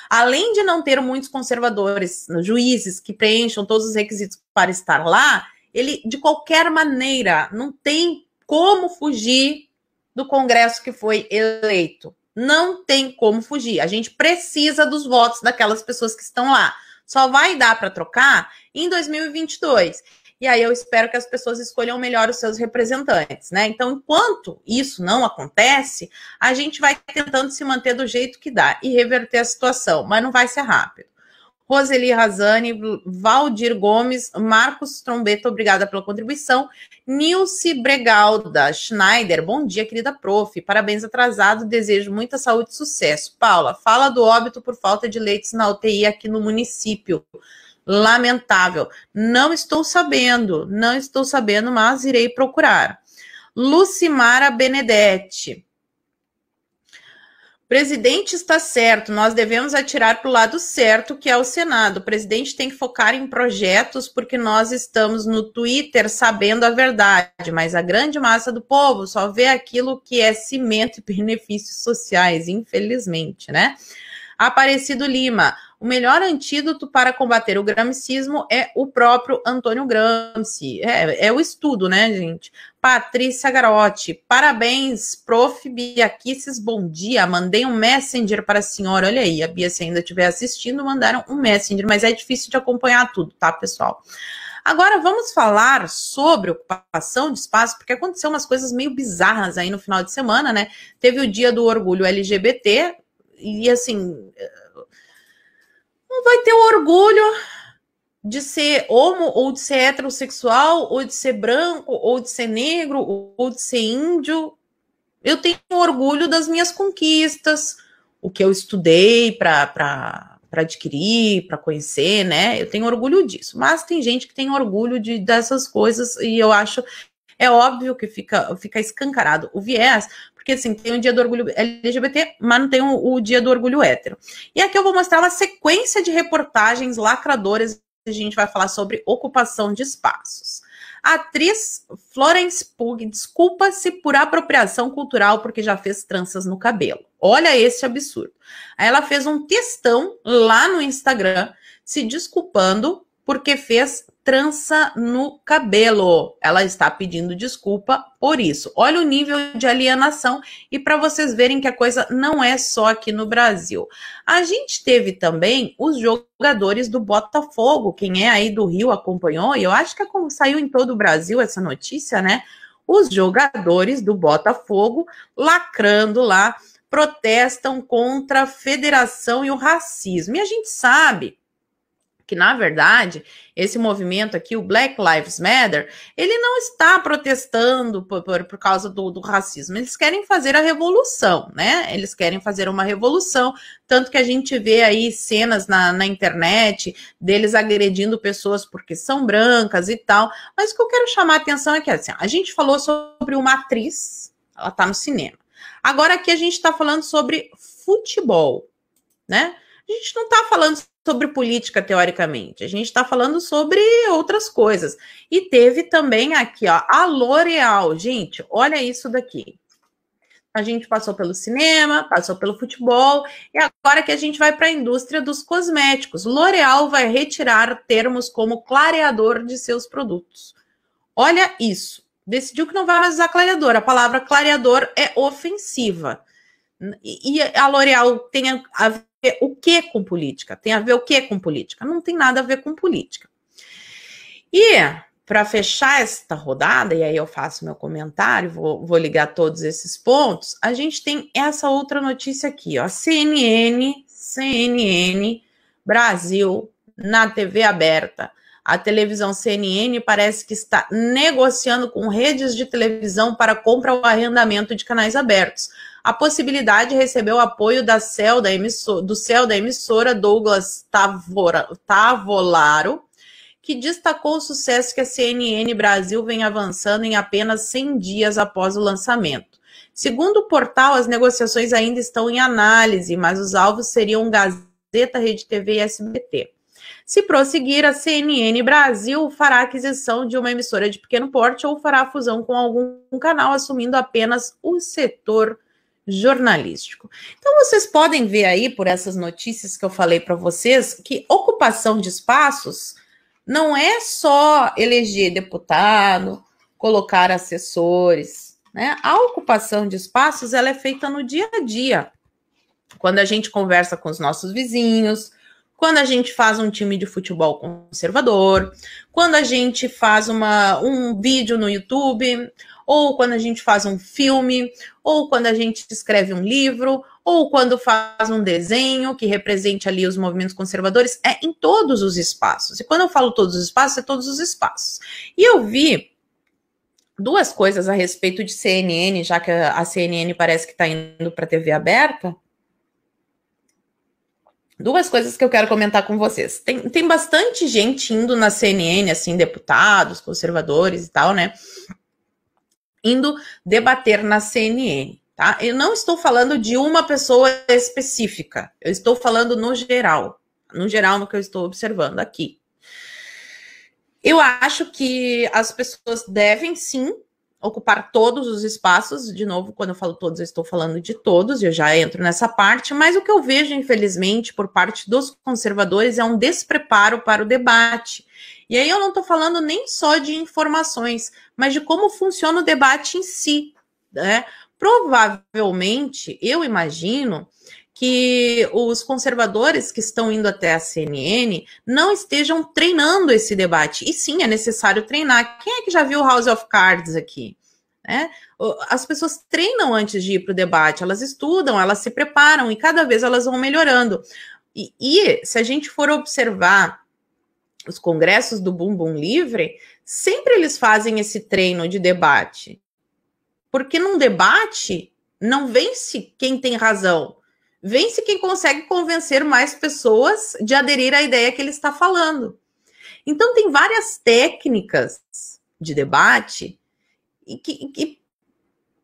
Além de não ter muitos conservadores, juízes que preencham todos os requisitos para estar lá, ele, de qualquer maneira, não tem como fugir do Congresso que foi eleito. Não tem como fugir. A gente precisa dos votos daquelas pessoas que estão lá. Só vai dar para trocar em 2022. E aí eu espero que as pessoas escolham melhor os seus representantes, né? Então, enquanto isso não acontece, a gente vai tentando se manter do jeito que dá e reverter a situação, mas não vai ser rápido. Roseli Razani, Valdir Gomes, Marcos Trombeta, obrigada pela contribuição. Nilce Bregalda Schneider, bom dia, querida prof. Parabéns atrasado, desejo muita saúde e sucesso. Paula, fala do óbito por falta de leitos na UTI aqui no município. Lamentável. Não estou sabendo, mas irei procurar. Lucimara Benedetti. O presidente está certo, nós devemos atirar para o lado certo, que é o Senado. O presidente tem que focar em projetos, porque nós estamos no Twitter sabendo a verdade, mas a grande massa do povo só vê aquilo que é cimento e benefícios sociais, infelizmente, né? Aparecido Lima, o melhor antídoto para combater o gramscismo é o próprio Antônio Gramsci. É o estudo, né, gente? Patrícia Garotti, parabéns, prof. Bia Kisses, bom dia. Mandei um messenger para a senhora. Olha aí, a Bia, se ainda estiver assistindo, mandaram um messenger, mas é difícil de acompanhar tudo, tá, pessoal? Agora vamos falar sobre ocupação de espaço, porque aconteceu umas coisas meio bizarras aí no final de semana, né? Teve o dia do orgulho LGBT, e assim, não vai ter o orgulho de ser homo, ou de ser heterossexual, ou de ser branco, ou de ser negro, ou de ser índio. Eu tenho orgulho das minhas conquistas, o que eu estudei para adquirir, para conhecer, né? Eu tenho orgulho disso. Mas tem gente que tem orgulho dessas coisas, e eu acho, é óbvio que fica escancarado o viés, porque assim, tem o dia do orgulho LGBT, mas não tem o dia do orgulho hétero. E aqui eu vou mostrar uma sequência de reportagens lacradoras. A gente vai falar sobre ocupação de espaços. A atriz Florence Pugh desculpa-se por apropriação cultural porque já fez tranças no cabelo. Olha esse absurdo. Aí ela fez um textão lá no Instagram se desculpando porque fez trança no cabelo. Ela está pedindo desculpa por isso. Olha o nível de alienação, e para vocês verem que a coisa não é só aqui no Brasil. A gente teve também os jogadores do Botafogo. Quem é aí do Rio acompanhou, e eu acho que saiu em todo o Brasil essa notícia, né? Os jogadores do Botafogo lacrando lá, protestam contra a federação e o racismo. E a gente sabe que, na verdade, esse movimento aqui, o Black Lives Matter, ele não está protestando por causa do racismo. Eles querem fazer a revolução, né? Eles querem fazer uma revolução, tanto que a gente vê aí cenas na internet deles agredindo pessoas porque são brancas e tal. Mas o que eu quero chamar a atenção é que, assim, a gente falou sobre uma atriz, ela está no cinema. Agora aqui a gente está falando sobre futebol. né? A gente não está falando sobre política, teoricamente. A gente está falando sobre outras coisas. E teve também aqui, ó, a L'Oréal. Gente, olha isso daqui. A gente passou pelo cinema, passou pelo futebol, e agora que a gente vai para a indústria dos cosméticos. L'Oréal vai retirar termos como clareador de seus produtos. Olha isso. Decidiu que não vai mais usar clareador. A palavra clareador é ofensiva. E a L'Oréal tem a ver o que com política? Tem a ver o que com política? Não tem nada a ver com política. E para fechar esta rodada, e aí eu faço meu comentário, vou ligar todos esses pontos, a gente tem essa outra notícia aqui, ó, CNN Brasil, na TV aberta. A televisão CNN parece que está negociando com redes de televisão para compra ou arrendamento de canais abertos. A possibilidade recebeu apoio do céu da emissora Douglas Tavolaro, que destacou o sucesso que a CNN Brasil vem avançando em apenas 100 dias após o lançamento. Segundo o portal, as negociações ainda estão em análise, mas os alvos seriam Gazeta, Rede TV e SBT. Se prosseguir, a CNN Brasil fará aquisição de uma emissora de pequeno porte ou fará fusão com algum canal, assumindo apenas o setor jornalístico. Então, vocês podem ver aí, por essas notícias que eu falei para vocês, que ocupação de espaços não é só eleger deputado, colocar assessores, né? A ocupação de espaços, ela é feita no dia a dia. Quando a gente conversa com os nossos vizinhos, quando a gente faz um time de futebol conservador, quando a gente faz um vídeo no YouTube, ou quando a gente faz um filme, ou quando a gente escreve um livro, ou quando faz um desenho que represente ali os movimentos conservadores, é em todos os espaços. E quando eu falo todos os espaços, é todos os espaços. E eu vi duas coisas a respeito de CNN, já que a CNN parece que está indo para a TV aberta. Duas coisas que eu quero comentar com vocês. Tem bastante gente indo na CNN, assim, deputados, conservadores e tal, né? Indo debater na CNN, tá? Eu não estou falando de uma pessoa específica. Eu estou falando no geral. No geral, no que eu estou observando aqui. Eu acho que as pessoas devem, sim, ocupar todos os espaços. De novo, quando eu falo todos, eu estou falando de todos, eu já entro nessa parte, mas o que eu vejo, infelizmente, por parte dos conservadores é um despreparo para o debate. E aí eu não estou falando nem só de informações, mas de como funciona o debate em si, né? Provavelmente, eu imagino que os conservadores que estão indo até a CNN não estejam treinando esse debate. E sim, é necessário treinar. Quem é que já viu House of Cards aqui? Né? As pessoas treinam antes de ir para o debate, elas estudam, elas se preparam e cada vez elas vão melhorando. E se a gente for observar os congressos do Bumbum Livre, sempre eles fazem esse treino de debate. Porque num debate não vence quem tem razão, vence quem consegue convencer mais pessoas de aderir à ideia que ele está falando. Então, tem várias técnicas de debate e que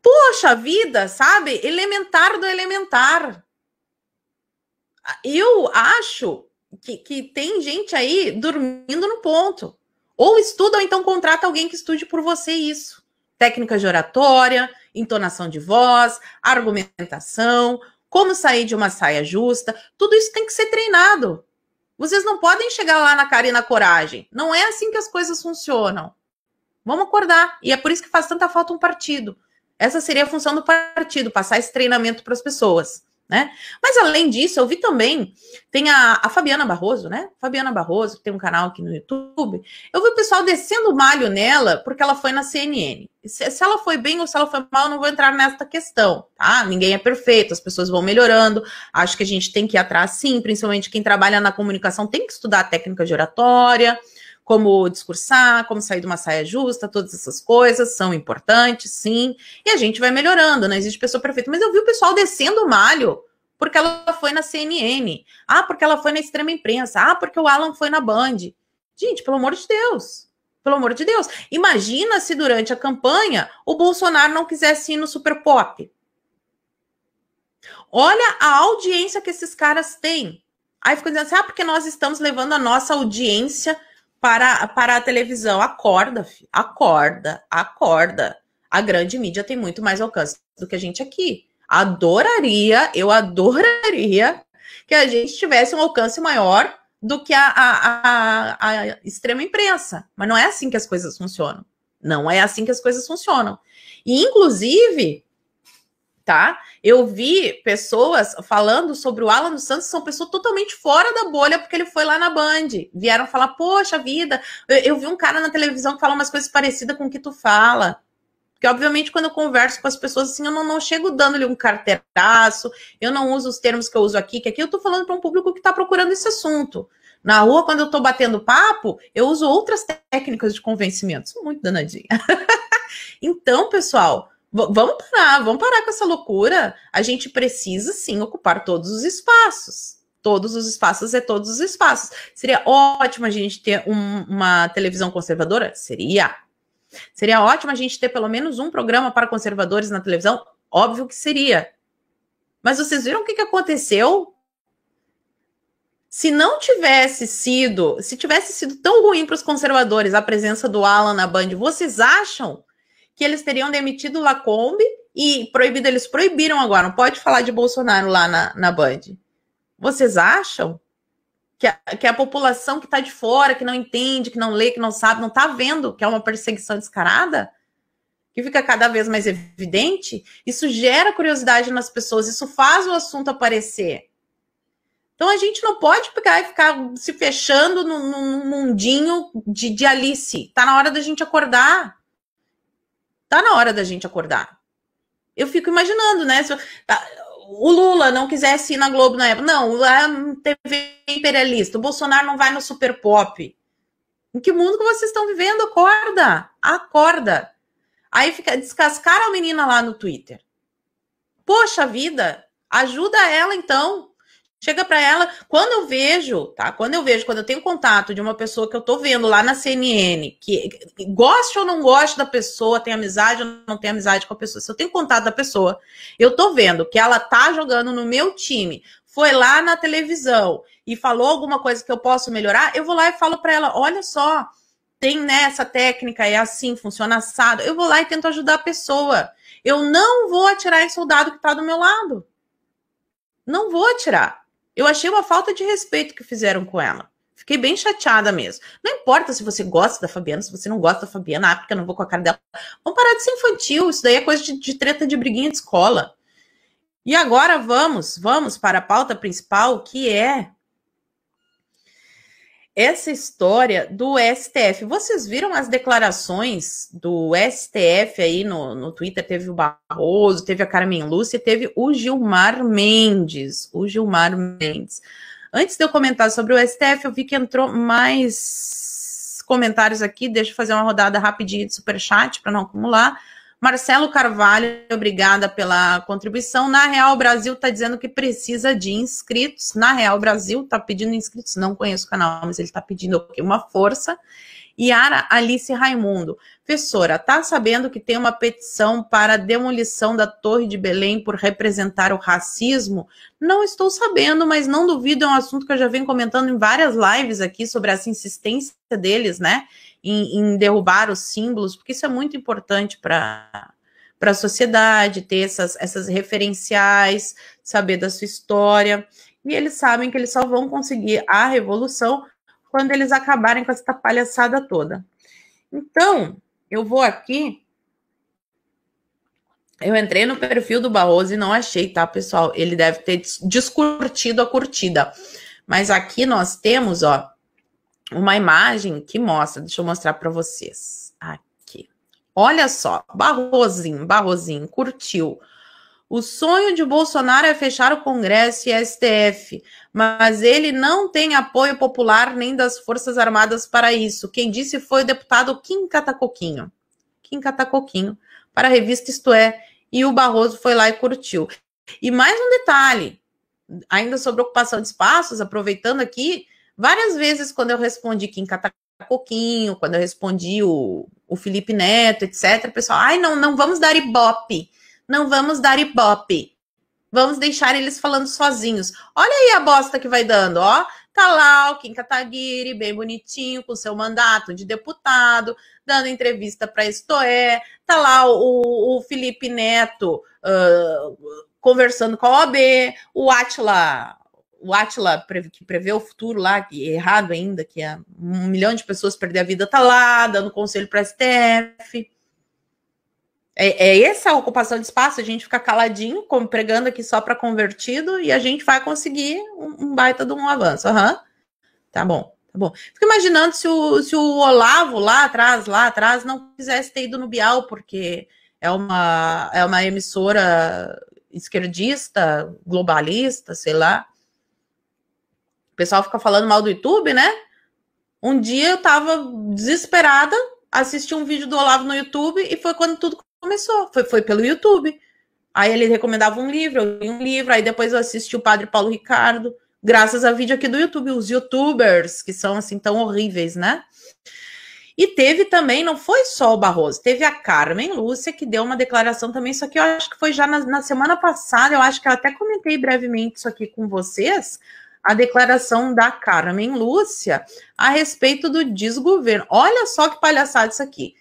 poxa vida, sabe? Elementar do elementar. Eu acho que tem gente aí dormindo no ponto. Ou estuda, ou então contrata alguém que estude por você isso. Técnica de oratória, entonação de voz, argumentação, como sair de uma saia justa, tudo isso tem que ser treinado. Vocês não podem chegar lá na cara e na coragem. Não é assim que as coisas funcionam. Vamos acordar. E é por isso que faz tanta falta um partido. Essa seria a função do partido, passar esse treinamento para as pessoas, né? Mas além disso, eu vi também, tem a Fabiana Barroso, né? Fabiana Barroso, que tem um canal aqui no YouTube. Eu vi o pessoal descendo o malho nela porque ela foi na CNN. Se ela foi bem ou se ela foi mal, eu não vou entrar nessa questão, tá? Ninguém é perfeito, as pessoas vão melhorando. Acho que a gente tem que ir atrás, sim, principalmente quem trabalha na comunicação tem que estudar a técnica de oratória, como discursar, como sair de uma saia justa, todas essas coisas são importantes, sim, e a gente vai melhorando, não existe pessoa perfeita. Mas eu vi o pessoal descendo o malho porque ela foi na CNN, porque ela foi na extrema imprensa, porque o Alan foi na Band. Gente, pelo amor de Deus, pelo amor de Deus. Imagina se durante a campanha o Bolsonaro não quisesse ir no Super Pop. Olha a audiência que esses caras têm. Aí ficam dizendo assim, porque nós estamos levando a nossa audiência para a televisão. Acorda, filho. Acorda. A grande mídia tem muito mais alcance do que a gente aqui. Eu adoraria que a gente tivesse um alcance maior do que a extrema imprensa. Mas não é assim que as coisas funcionam. Não é assim que as coisas funcionam. E, inclusive, tá? Eu vi pessoas falando sobre o Alan dos Santos, são pessoas totalmente fora da bolha, porque ele foi lá na Band. Vieram falar, poxa vida, eu vi um cara na televisão que fala umas coisas parecidas com o que tu fala. Porque, obviamente, quando eu converso com as pessoas, assim, eu não chego dando-lhe um carteiraço, eu não uso os termos que eu uso aqui, que aqui eu tô falando para um público que tá procurando esse assunto. Na rua, quando eu tô batendo papo, eu uso outras técnicas de convencimento. Sou muito danadinha. Então, pessoal, vamos parar com essa loucura. A gente precisa, sim, ocupar todos os espaços. Todos os espaços é todos os espaços. Seria ótimo a gente ter uma televisão conservadora? Seria. Seria ótimo a gente ter pelo menos um programa para conservadores na televisão? Óbvio que seria. Mas vocês viram o que aconteceu? Se tivesse sido tão ruim para os conservadores a presença do Alan na Band, vocês acham que eles teriam demitido o Lacombe e proibido? Eles proibiram agora, não pode falar de Bolsonaro lá na Band. Vocês acham que a população que está de fora, que não entende, que não lê, que não sabe, não está vendo que é uma perseguição descarada? Que fica cada vez mais evidente? Isso gera curiosidade nas pessoas, isso faz o assunto aparecer. Então a gente não pode pegar e ficar se fechando num mundinho de Alice. Tá na hora da gente acordar. Tá na hora da gente acordar. Eu fico imaginando, né? Se o Lula não quisesse ir na Globo na época. Não, lá TV imperialista. O Bolsonaro não vai no Super Pop. Em que mundo que vocês estão vivendo? Acorda. Acorda. Aí descascaram a menina lá no Twitter. Poxa vida, ajuda ela então. Chega para ela, quando eu tenho contato de uma pessoa que eu tô vendo lá na CNN, que goste ou não goste da pessoa, tem amizade ou não tem amizade com a pessoa, se eu tenho contato da pessoa, eu tô vendo que ela tá jogando no meu time, foi lá na televisão e falou alguma coisa que eu posso melhorar, eu vou lá e falo para ela, olha só, tem, né, essa técnica, é assim, funciona assado, eu vou lá e tento ajudar a pessoa. Eu não vou atirar em soldado que tá do meu lado. Não vou atirar. Eu achei uma falta de respeito que fizeram com ela. Fiquei bem chateada mesmo. Não importa se você gosta da Fabiana, se você não gosta da Fabiana, porque eu não vou com a cara dela. Vamos parar de ser infantil, isso daí é coisa de treta de briguinha de escola. E agora vamos para a pauta principal, que é essa história do STF. Vocês viram as declarações do STF aí no Twitter? Teve o Barroso, teve a Carmen Lúcia e teve o Gilmar Mendes. Antes de eu comentar sobre o STF, eu vi que entrou mais comentários aqui. Deixa eu fazer uma rodada rapidinha de superchat para não acumular. Marcelo Carvalho, obrigada pela contribuição. Na Real Brasil está dizendo que precisa de inscritos. Na Real Brasil está pedindo inscritos. Não conheço o canal, mas ele está pedindo uma força. Yara Alice Raimundo. Professora, tá sabendo que tem uma petição para a demolição da Torre de Belém por representar o racismo? Não estou sabendo, mas não duvido, é um assunto que eu já venho comentando em várias lives aqui sobre essa insistência deles, né? Em derrubar os símbolos, porque isso é muito importante para a sociedade, ter essas referenciais, saber da sua história. E eles sabem que eles só vão conseguir a revolução quando eles acabarem com essa palhaçada toda. Então, eu vou aqui. Eu entrei no perfil do Barroso e não achei, tá, pessoal? Ele deve ter descurtido a curtida. Mas aqui nós temos, ó, uma imagem que mostra, deixa eu mostrar para vocês. Aqui. Olha só, Barrosinho, curtiu. O sonho de Bolsonaro é fechar o Congresso e STF, mas ele não tem apoio popular nem das Forças Armadas para isso. Quem disse foi o deputado Kim Catacoquinho. Para a revista Isto É, e o Barroso foi lá e curtiu. E mais um detalhe, ainda sobre ocupação de espaços, aproveitando aqui, várias vezes, quando eu respondi Kim Catacoquinho, quando eu respondi o Felipe Neto, etc., o pessoal, não vamos dar ibope. Não vamos dar ibope. Vamos deixar eles falando sozinhos. Olha aí a bosta que vai dando, ó. Tá lá o Kim Kataguiri, bem bonitinho, com seu mandato de deputado, dando entrevista para Istoé. Tá lá o Felipe Neto conversando com a OAB. O Átila, que prevê o futuro lá, que é errado ainda, que é 1 milhão de pessoas perder a vida, tá lá, dando conselho para a STF. É essa a ocupação de espaço, a gente fica caladinho, pregando aqui só para convertido, e a gente vai conseguir um baita de um avanço. Tá bom, tá bom. Fico imaginando se o Olavo lá atrás, não quisesse ter ido no Bial, porque é uma emissora esquerdista, globalista, sei lá. O pessoal fica falando mal do YouTube, né? Um dia eu tava desesperada, assisti um vídeo do Olavo no YouTube, e foi quando tudo começou, foi pelo YouTube. Aí ele recomendava um livro, eu li um livro, aí depois eu assisti o Padre Paulo Ricardo, graças a vídeo aqui do YouTube, os youtubers, que são assim tão horríveis, né? E teve também, não foi só o Barroso, teve a Carmen Lúcia, que deu uma declaração também, só que eu acho que foi já na semana passada, eu acho que eu até comentei brevemente isso aqui com vocês, a declaração da Carmen Lúcia a respeito do desgoverno. Olha só que palhaçada isso aqui.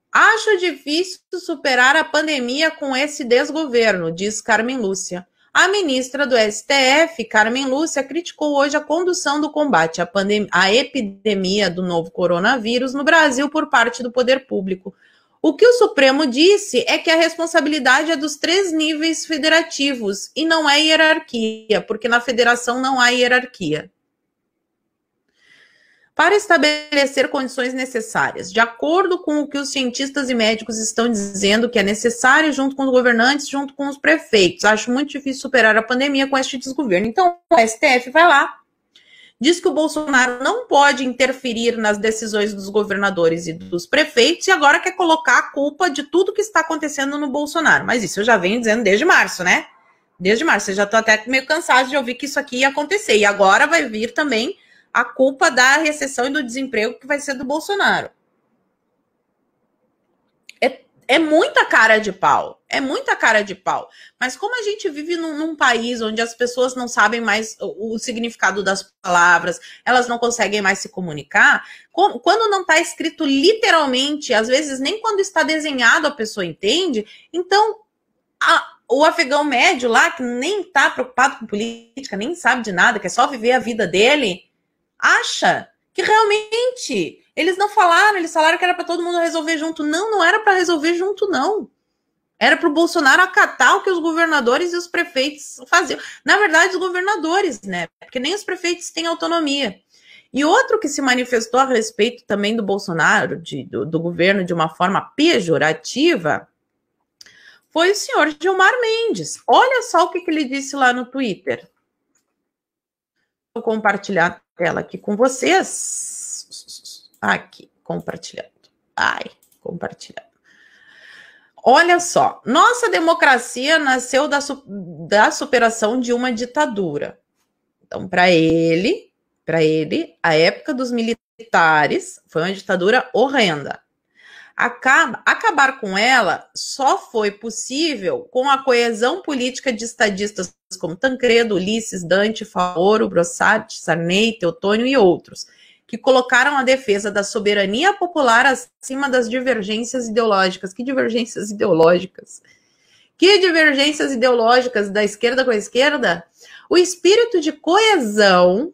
Acho difícil superar a pandemia com esse desgoverno, diz Carmen Lúcia. A ministra do STF, Carmen Lúcia, criticou hoje a condução do combate à epidemia do novo coronavírus no Brasil por parte do poder público. O que o Supremo disse é que a responsabilidade é dos 3 níveis federativos e não é hierarquia, porque na federação não há hierarquia. Para estabelecer condições necessárias, de acordo com o que os cientistas e médicos estão dizendo que é necessário, junto com os governantes, junto com os prefeitos. Acho muito difícil superar a pandemia com este desgoverno. Então, o STF vai lá, diz que o Bolsonaro não pode interferir nas decisões dos governadores e dos prefeitos, e agora quer colocar a culpa de tudo que está acontecendo no Bolsonaro. Mas isso eu já venho dizendo desde março, né? Desde março. Eu já estou até meio cansado de ouvir que isso aqui ia acontecer. E agora vai vir também a culpa da recessão e do desemprego que vai ser do Bolsonaro. É muita cara de pau. É muita cara de pau. Mas como a gente vive num país onde as pessoas não sabem mais o significado das palavras, elas não conseguem mais se comunicar, quando não está escrito literalmente, às vezes nem quando está desenhado a pessoa entende, então o afegão médio lá, que nem está preocupado com política, nem sabe de nada, quer só viver a vida dele, acha que realmente eles não falaram, eles falaram que era para todo mundo resolver junto. Não era para resolver junto, não. Era para o Bolsonaro acatar o que os governadores e os prefeitos faziam. Na verdade, os governadores, né? Porque nem os prefeitos têm autonomia. E outro que se manifestou a respeito também do Bolsonaro, do governo, de uma forma pejorativa, foi o senhor Gilmar Mendes. Olha só o que ele disse lá no Twitter. Vou compartilhar a tela aqui com vocês. Aqui, compartilhando. Compartilhando. Olha só, nossa democracia nasceu da superação de uma ditadura. Então, para ele, a época dos militares foi uma ditadura horrenda. Acabar com ela só foi possível com a coesão política de estadistas como Tancredo, Ulisses, Dante, Faoro, Brossard, Sarney, Teotônio e outros, que colocaram a defesa da soberania popular acima das divergências ideológicas. Que divergências ideológicas? Que divergências ideológicas da esquerda com a esquerda? O espírito de coesão,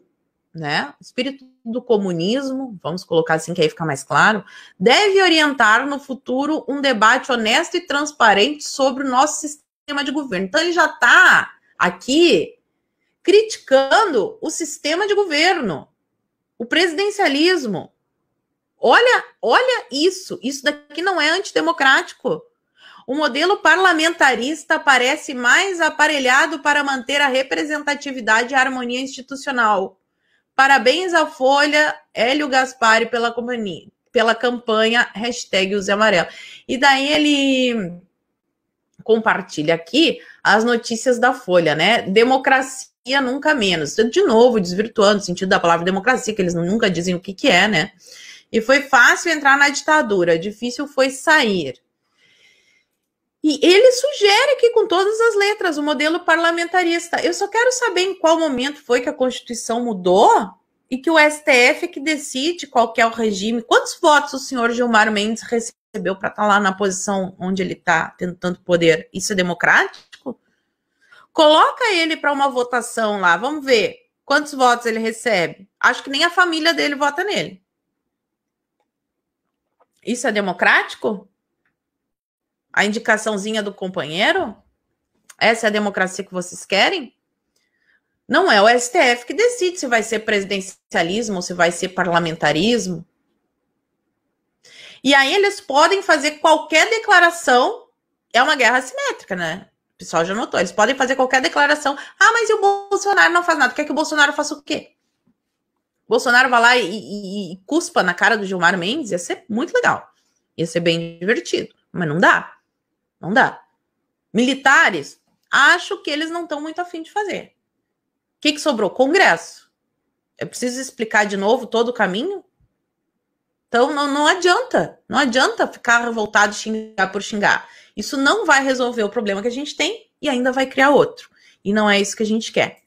né? O espírito do comunismo, vamos colocar assim que aí fica mais claro, deve orientar no futuro um debate honesto e transparente sobre o nosso sistema de governo. Então ele já está aqui criticando o sistema de governo, o presidencialismo. Olha isso daqui não é antidemocrático. O modelo parlamentarista parece mais aparelhado para manter a representatividade e a harmonia institucional. Parabéns à Folha, Hélio Gaspari, pela campanha #UseAmarelo. E daí ele compartilha aqui as notícias da Folha, né? Democracia nunca menos. De novo, desvirtuando o sentido da palavra democracia, que eles nunca dizem o que é, né? E foi fácil entrar na ditadura, difícil foi sair. E ele sugere aqui com todas as letras o modelo parlamentarista. Eu só quero saber em qual momento foi que a Constituição mudou e que o STF é que decide qual que é o regime. Quantos votos o senhor Gilmar Mendes recebeu para estar lá na posição onde ele está, tendo tanto poder? Isso é democrático? Coloca ele para uma votação lá, vamos ver quantos votos ele recebe. Acho que nem a família dele vota nele. Isso é democrático? A indicaçãozinha do companheiro? Essa é a democracia que vocês querem? Não é o STF que decide se vai ser presidencialismo ou se vai ser parlamentarismo. E aí eles podem fazer qualquer declaração. É uma guerra assimétrica, né? O pessoal já notou. Eles podem fazer qualquer declaração. Ah, mas e o Bolsonaro não faz nada? Quer que o Bolsonaro faça o quê? O Bolsonaro vai lá e cuspa na cara do Gilmar Mendes? Ia ser muito legal. Ia ser bem divertido. Mas não dá. Não dá. Militares, acho que eles não estão muito afim de fazer. O que sobrou? Congresso. Eu preciso explicar de novo todo o caminho? Então não adianta. Não adianta ficar revoltado e xingar por xingar. Isso não vai resolver o problema que a gente tem e ainda vai criar outro. E não é isso que a gente quer.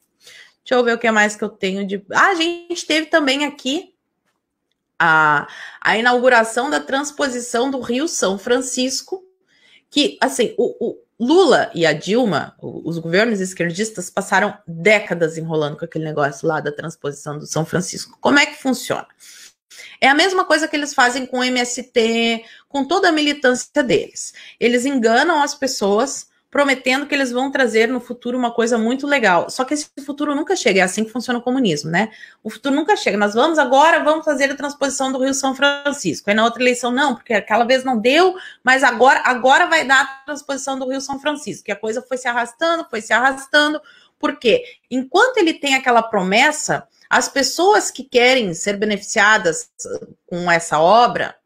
Deixa eu ver o que mais que eu tenho de... Ah, a gente teve também aqui a inauguração da transposição do Rio São Francisco, que, assim, o Lula e a Dilma, os governos esquerdistas, passaram décadas enrolando com aquele negócio lá da transposição do São Francisco. Como é que funciona? É a mesma coisa que eles fazem com o MST, com toda a militância deles. Eles enganam as pessoas, prometendo que eles vão trazer no futuro uma coisa muito legal. Só que esse futuro nunca chega, é assim que funciona o comunismo, né? O futuro nunca chega. Nós vamos fazer a transposição do Rio São Francisco. Aí na outra eleição não, porque aquela vez não deu, mas agora vai dar a transposição do Rio São Francisco. E a coisa foi se arrastando. Por quê? Enquanto ele tem aquela promessa, as pessoas que querem ser beneficiadas com essa obra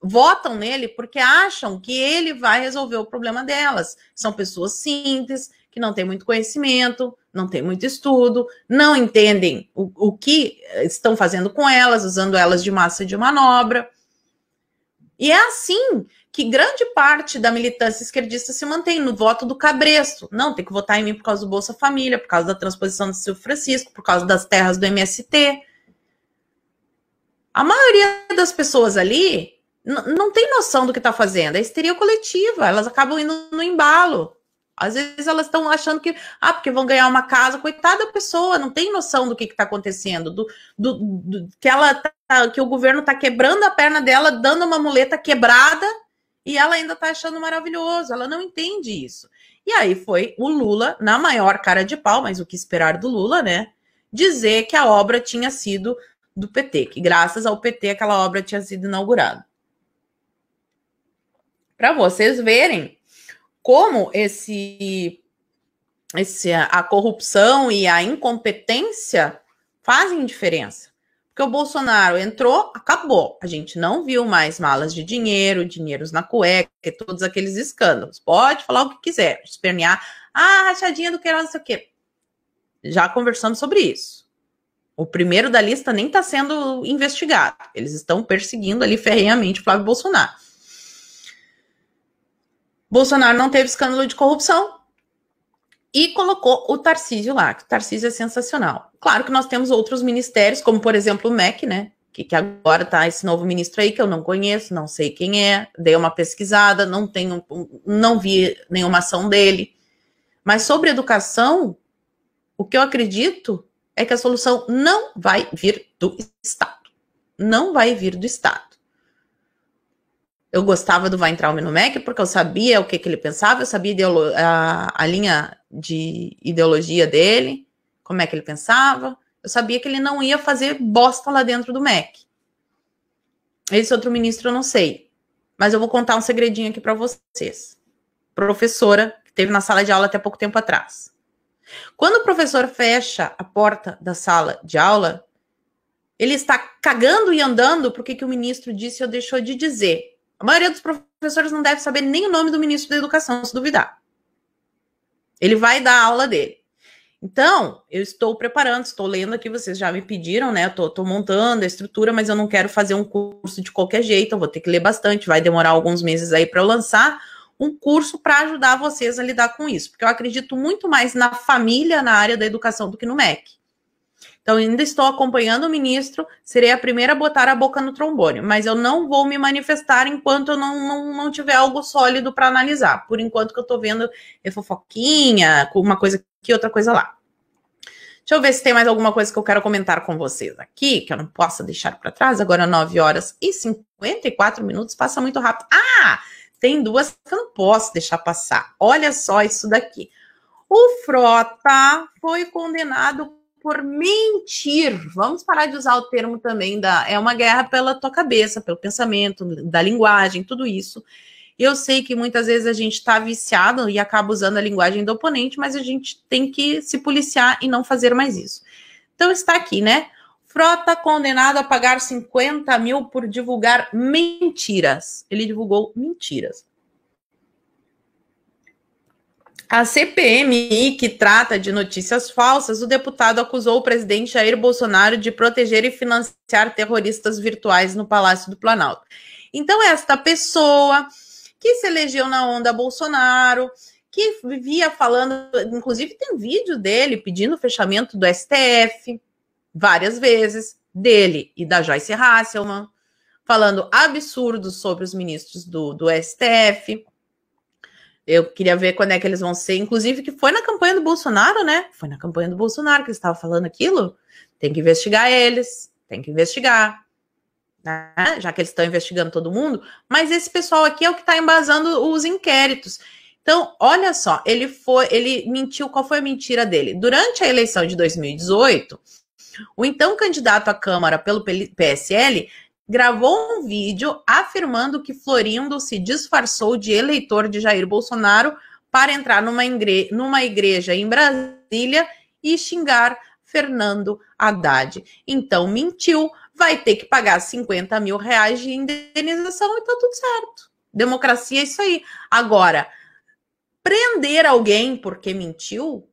votam nele porque acham que ele vai resolver o problema delas. São pessoas simples, que não têm muito conhecimento, não têm muito estudo, não entendem o que estão fazendo com elas, usando elas de massa de manobra. E é assim que grande parte da militância esquerdista se mantém no voto do cabresto. Não, tem que votar em mim por causa do Bolsa Família, por causa da transposição do São Francisco, por causa das terras do MST. A maioria das pessoas ali não tem noção do que está fazendo. É histeria coletiva. Elas acabam indo no embalo. Às vezes elas estão achando que... porque vão ganhar uma casa. Coitada da pessoa, não tem noção do que está acontecendo. Que o governo está quebrando a perna dela, dando uma muleta quebrada, e ela ainda está achando maravilhoso. Ela não entende isso. E aí foi o Lula, na maior cara de pau, mas o que esperar do Lula, né? Dizer que a obra tinha sido do PT, que graças ao PT aquela obra tinha sido inaugurada. Para vocês verem como a corrupção e a incompetência fazem diferença. Porque o Bolsonaro entrou, acabou. A gente não viu mais malas de dinheiro, dinheiros na cueca, todos aqueles escândalos. Pode falar o que quiser, espernear. Rachadinha do Queiroz, não sei o quê. Já conversamos sobre isso. O primeiro da lista nem está sendo investigado. Eles estão perseguindo ali ferrenhamente o Flávio Bolsonaro. Bolsonaro não teve escândalo de corrupção e colocou o Tarcísio lá, que o Tarcísio é sensacional. Claro que nós temos outros ministérios, como por exemplo o MEC, né? Que agora tá esse novo ministro aí que eu não conheço, não sei quem é, dei uma pesquisada, não vi nenhuma ação dele. Mas sobre educação, o que eu acredito é que a solução não vai vir do Estado. Não vai vir do Estado. Eu gostava do Weintraub no MEC porque eu sabia o que ele pensava, eu sabia a linha de ideologia dele, como é que ele pensava. Eu sabia que ele não ia fazer bosta lá dentro do MEC. Esse outro ministro eu não sei. Mas eu vou contar um segredinho aqui para vocês. Professora, que esteve na sala de aula até pouco tempo atrás. Quando o professor fecha a porta da sala de aula, ele está cagando e andando porque que o ministro disse ou deixou de dizer. A maioria dos professores não deve saber nem o nome do ministro da Educação, se duvidar. Ele vai dar a aula dele. Então, eu estou preparando, estou lendo aqui, vocês já me pediram, né? Eu estou montando a estrutura, mas eu não quero fazer um curso de qualquer jeito, eu vou ter que ler bastante, vai demorar alguns meses aí para eu lançar um curso para ajudar vocês a lidar com isso, porque eu acredito muito mais na família, na área da educação, do que no MEC. Então, ainda estou acompanhando o ministro, serei a primeira a botar a boca no trombone, mas eu não vou me manifestar enquanto eu não tiver algo sólido para analisar. Por enquanto que eu estou vendo é fofoquinha, uma coisa aqui, outra coisa lá. Deixa eu ver se tem mais alguma coisa que eu quero comentar com vocês aqui, que eu não possa deixar para trás. Agora 9 horas e 54 minutos, passa muito rápido. Ah, tem duas que eu não posso deixar passar. Olha só isso daqui. O Frota foi condenado por mentir. Vamos parar de usar o termo também é uma guerra pela tua cabeça, pelo pensamento, da linguagem, tudo isso. Eu sei que muitas vezes a gente está viciado e acaba usando a linguagem do oponente, mas a gente tem que se policiar e não fazer mais isso. Então está aqui, né? Frota condenado a pagar 50 mil por divulgar mentiras. Ele divulgou mentiras. A CPMI, que trata de notícias falsas, o deputado acusou o presidente Jair Bolsonaro de proteger e financiar terroristas virtuais no Palácio do Planalto. Então, esta pessoa que se elegeu na onda Bolsonaro, que vivia falando, inclusive tem vídeo dele pedindo o fechamento do STF, várias vezes, dele e da Joyce Hasselmann, falando absurdos sobre os ministros do STF. Eu queria ver quando é que eles vão ser, inclusive que foi na campanha do Bolsonaro, né? Foi na campanha do Bolsonaro que eles estavam falando aquilo. Tem que investigar eles, tem que investigar, né? Já que eles estão investigando todo mundo. Mas esse pessoal aqui é o que está embasando os inquéritos. Então, olha só, ele mentiu. Qual foi a mentira dele? Durante a eleição de 2018, o então candidato à Câmara pelo PSL gravou um vídeo afirmando que Florindo se disfarçou de eleitor de Jair Bolsonaro para entrar numa igreja em Brasília e xingar Fernando Haddad. Então, mentiu, vai ter que pagar 50 mil reais de indenização e tá tudo certo. Democracia é isso aí. Agora, prender alguém porque mentiu,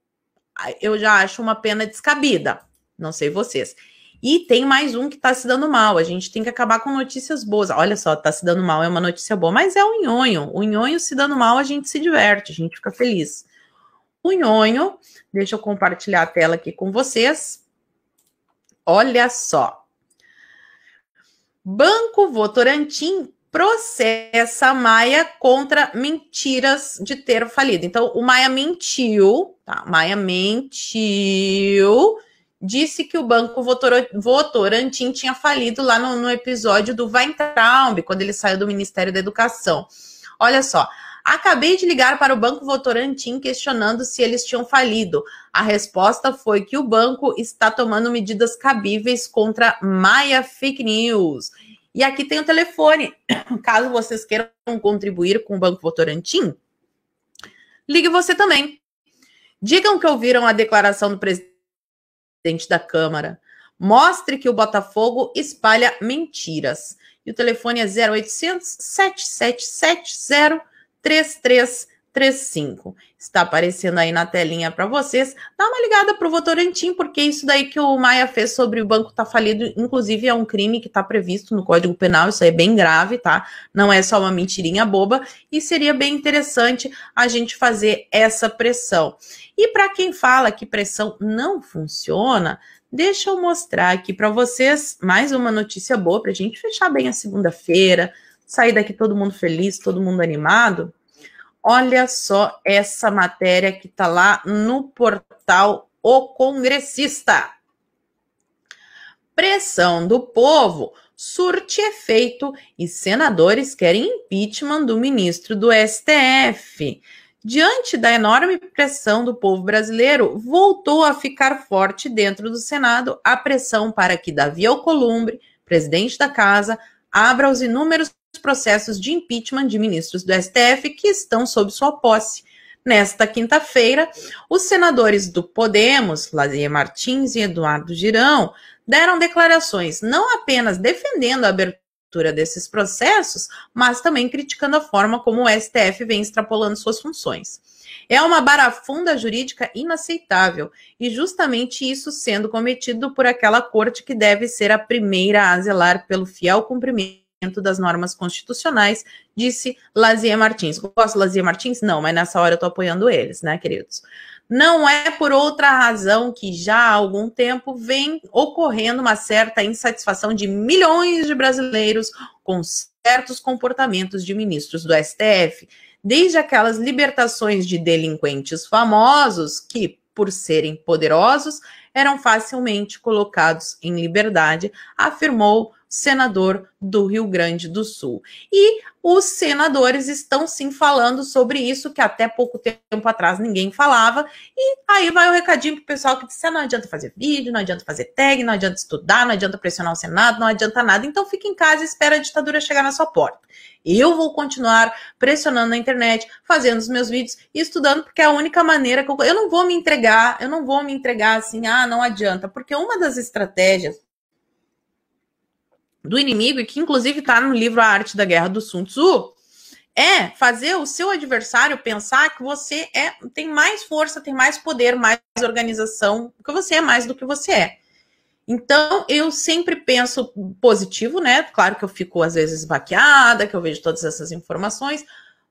eu já acho uma pena descabida. Não sei vocês. E tem mais um que tá se dando mal. A gente tem que acabar com notícias boas. Olha só, tá se dando mal, é uma notícia boa, mas é o nhonho. O nhonho se dando mal, a gente se diverte, a gente fica feliz. O nhonho, deixa eu compartilhar a tela aqui com vocês. Olha só. Banco Votorantim processa Maia contra mentiras de ter falido. Então, o Maia mentiu, tá? Maia mentiu, disse que o Banco Votorantim tinha falido lá no episódio do Weintraub, quando ele saiu do Ministério da Educação. Olha só, acabei de ligar para o Banco Votorantim questionando se eles tinham falido. A resposta foi que o banco está tomando medidas cabíveis contra Maia Fake News. E aqui tem o telefone. Caso vocês queiram contribuir com o Banco Votorantim, ligue você também. Digam que ouviram a declaração do presidente da Câmara. Mostre que o Botafogo espalha mentiras. E o telefone é 0800 7770 3335. Está aparecendo aí na telinha para vocês. Dá uma ligada para o Votorantim, porque isso daí que o Maia fez sobre o banco estar falido, inclusive é um crime que está previsto no Código Penal. Isso aí é bem grave, tá? Não é só uma mentirinha boba. E seria bem interessante a gente fazer essa pressão. E para quem fala que pressão não funciona, deixa eu mostrar aqui para vocês mais uma notícia boa para a gente fechar bem a segunda-feira, sair daqui todo mundo feliz, todo mundo animado. Olha só essa matéria que está lá no portal O Congressista. Pressão do povo surte efeito e senadores querem impeachment do ministro do STF. Diante da enorme pressão do povo brasileiro, voltou a ficar forte dentro do Senado a pressão para que Davi Alcolumbre, presidente da casa, abra os inúmeros processos de impeachment de ministros do STF que estão sob sua posse. Nesta quinta-feira, os senadores do Podemos, Lazier Martins e Eduardo Girão, deram declarações não apenas defendendo a abertura desses processos, mas também criticando a forma como o STF vem extrapolando suas funções. É uma barafunda jurídica inaceitável, e justamente isso sendo cometido por aquela corte que deve ser a primeira a zelar pelo fiel cumprimento das normas constitucionais, disse Lazier Martins. Gosto de Lazier Martins? Não, mas nessa hora eu tô apoiando eles, né, queridos? Não é por outra razão que já há algum tempo vem ocorrendo uma certa insatisfação de milhões de brasileiros com certos comportamentos de ministros do STF, desde aquelas libertações de delinquentes famosos que, por serem poderosos, eram facilmente colocados em liberdade, afirmou senador do Rio Grande do Sul. E os senadores estão sim falando sobre isso, que até pouco tempo atrás ninguém falava, e aí vai o recadinho pro pessoal que disse, não adianta fazer vídeo, não adianta fazer tag, não adianta estudar, não adianta pressionar o Senado, não adianta nada, então fica em casa e espera a ditadura chegar na sua porta. Eu vou continuar pressionando na internet, fazendo os meus vídeos e estudando, porque é a única maneira que eu não vou me entregar assim, não adianta, porque uma das estratégias do inimigo, e que inclusive está no livro A Arte da Guerra do Sun Tzu, é fazer o seu adversário pensar que você tem mais força, tem mais poder, mais organização, que você é mais do que você é. Então, eu sempre penso positivo, né? Claro que eu fico, às vezes, baqueada, que eu vejo todas essas informações,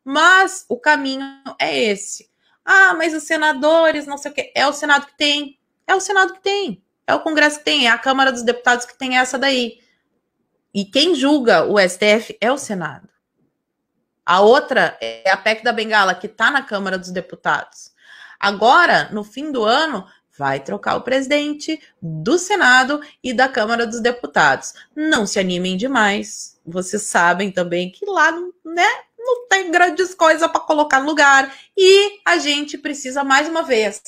mas o caminho é esse. Mas os senadores, não sei o quê. É o Senado que tem. É o Senado que tem. É o Congresso que tem. É a Câmara dos Deputados que tem essa daí. E quem julga o STF é o Senado. A outra é a PEC da Bengala, que está na Câmara dos Deputados. Agora, no fim do ano, vai trocar o presidente do Senado e da Câmara dos Deputados. Não se animem demais. Vocês sabem também que lá, né, não tem grandes coisas para colocar no lugar. E a gente precisa, mais uma vez,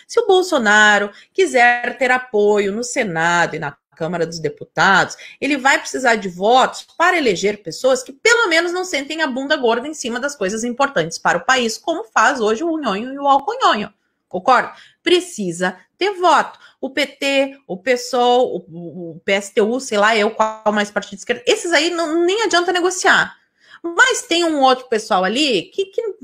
se o Bolsonaro quiser ter apoio no Senado e na Câmara dos Deputados, ele vai precisar de votos para eleger pessoas que pelo menos não sentem a bunda gorda em cima das coisas importantes para o país, como faz hoje o Nhonho e o Alconhonho. Concorda? Precisa ter voto. O PT, o PSOL, o PSTU, sei lá, qual mais partido de esquerda, esses aí nem adianta negociar. Mas tem um outro pessoal ali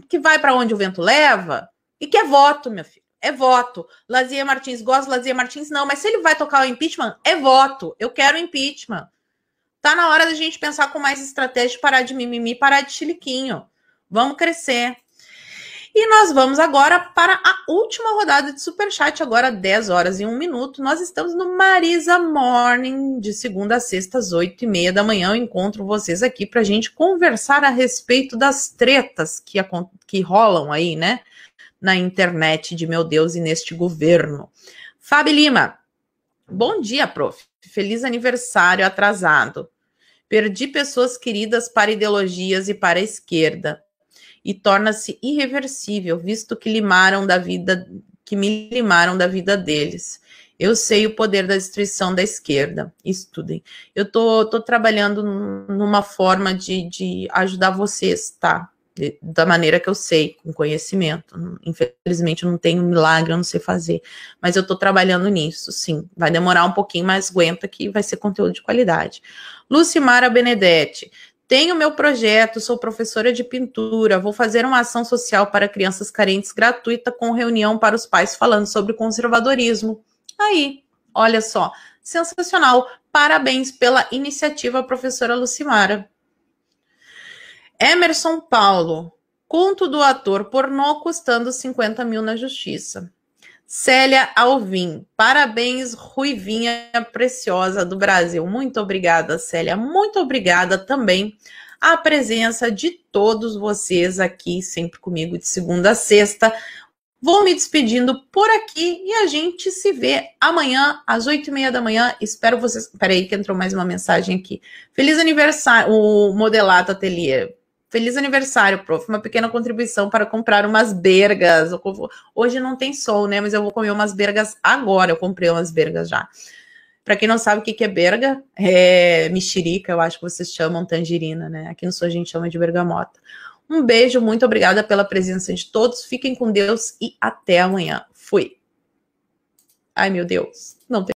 que vai para onde o vento leva e que é voto, meu filho. É voto. Lazier Martins, gosto de Lazier Martins? Não, mas se ele vai tocar o impeachment, é voto. Eu quero impeachment. Tá na hora da gente pensar com mais estratégia, parar de mimimi, parar de chiliquinho. Vamos crescer. E nós vamos agora para a última rodada de Superchat, agora 10 horas e 1 minuto. Nós estamos no Marisa Morning, de segunda a sexta, às 8h30 da manhã. Eu encontro vocês aqui para a gente conversar a respeito das tretas que rolam aí, né? Na internet de meu Deus e neste governo. Fábio Lima, bom dia, prof. Feliz aniversário atrasado. Perdi pessoas queridas para ideologias e para a esquerda. E torna-se irreversível, visto que me limaram da vida deles. Eu sei o poder da destruição da esquerda. Estudem. Eu tô trabalhando numa forma de ajudar vocês, tá? Da maneira que eu sei, com conhecimento. Infelizmente, eu não tenho milagre, eu não sei fazer. Mas eu tô trabalhando nisso, sim. Vai demorar um pouquinho, mas aguenta que vai ser conteúdo de qualidade. Lucimara Benedetti. Tenho meu projeto, sou professora de pintura, vou fazer uma ação social para crianças carentes gratuita com reunião para os pais falando sobre conservadorismo. Aí, olha só, sensacional. Parabéns pela iniciativa, professora Lucimara. Emerson Paulo, conto do ator pornô custando 50 mil na justiça. Célia Alvim, parabéns, Ruivinha preciosa do Brasil. Muito obrigada, Célia. Muito obrigada também a presença de todos vocês aqui, sempre comigo, de segunda a sexta. Vou me despedindo por aqui e a gente se vê amanhã, às 8h30 da manhã. Espero vocês... Peraí que entrou mais uma mensagem aqui. Feliz aniversário, o Modelato Ateliê. Feliz aniversário, prof. Uma pequena contribuição para comprar umas bergas. Hoje não tem sol, né? Mas eu vou comer umas bergas agora. Eu comprei umas bergas já. Para quem não sabe o que é berga, é mexerica, eu acho que vocês chamam tangerina, né? Aqui no sul a gente chama de bergamota. Um beijo, muito obrigada pela presença de todos. Fiquem com Deus e até amanhã. Fui. Ai, meu Deus. Não tem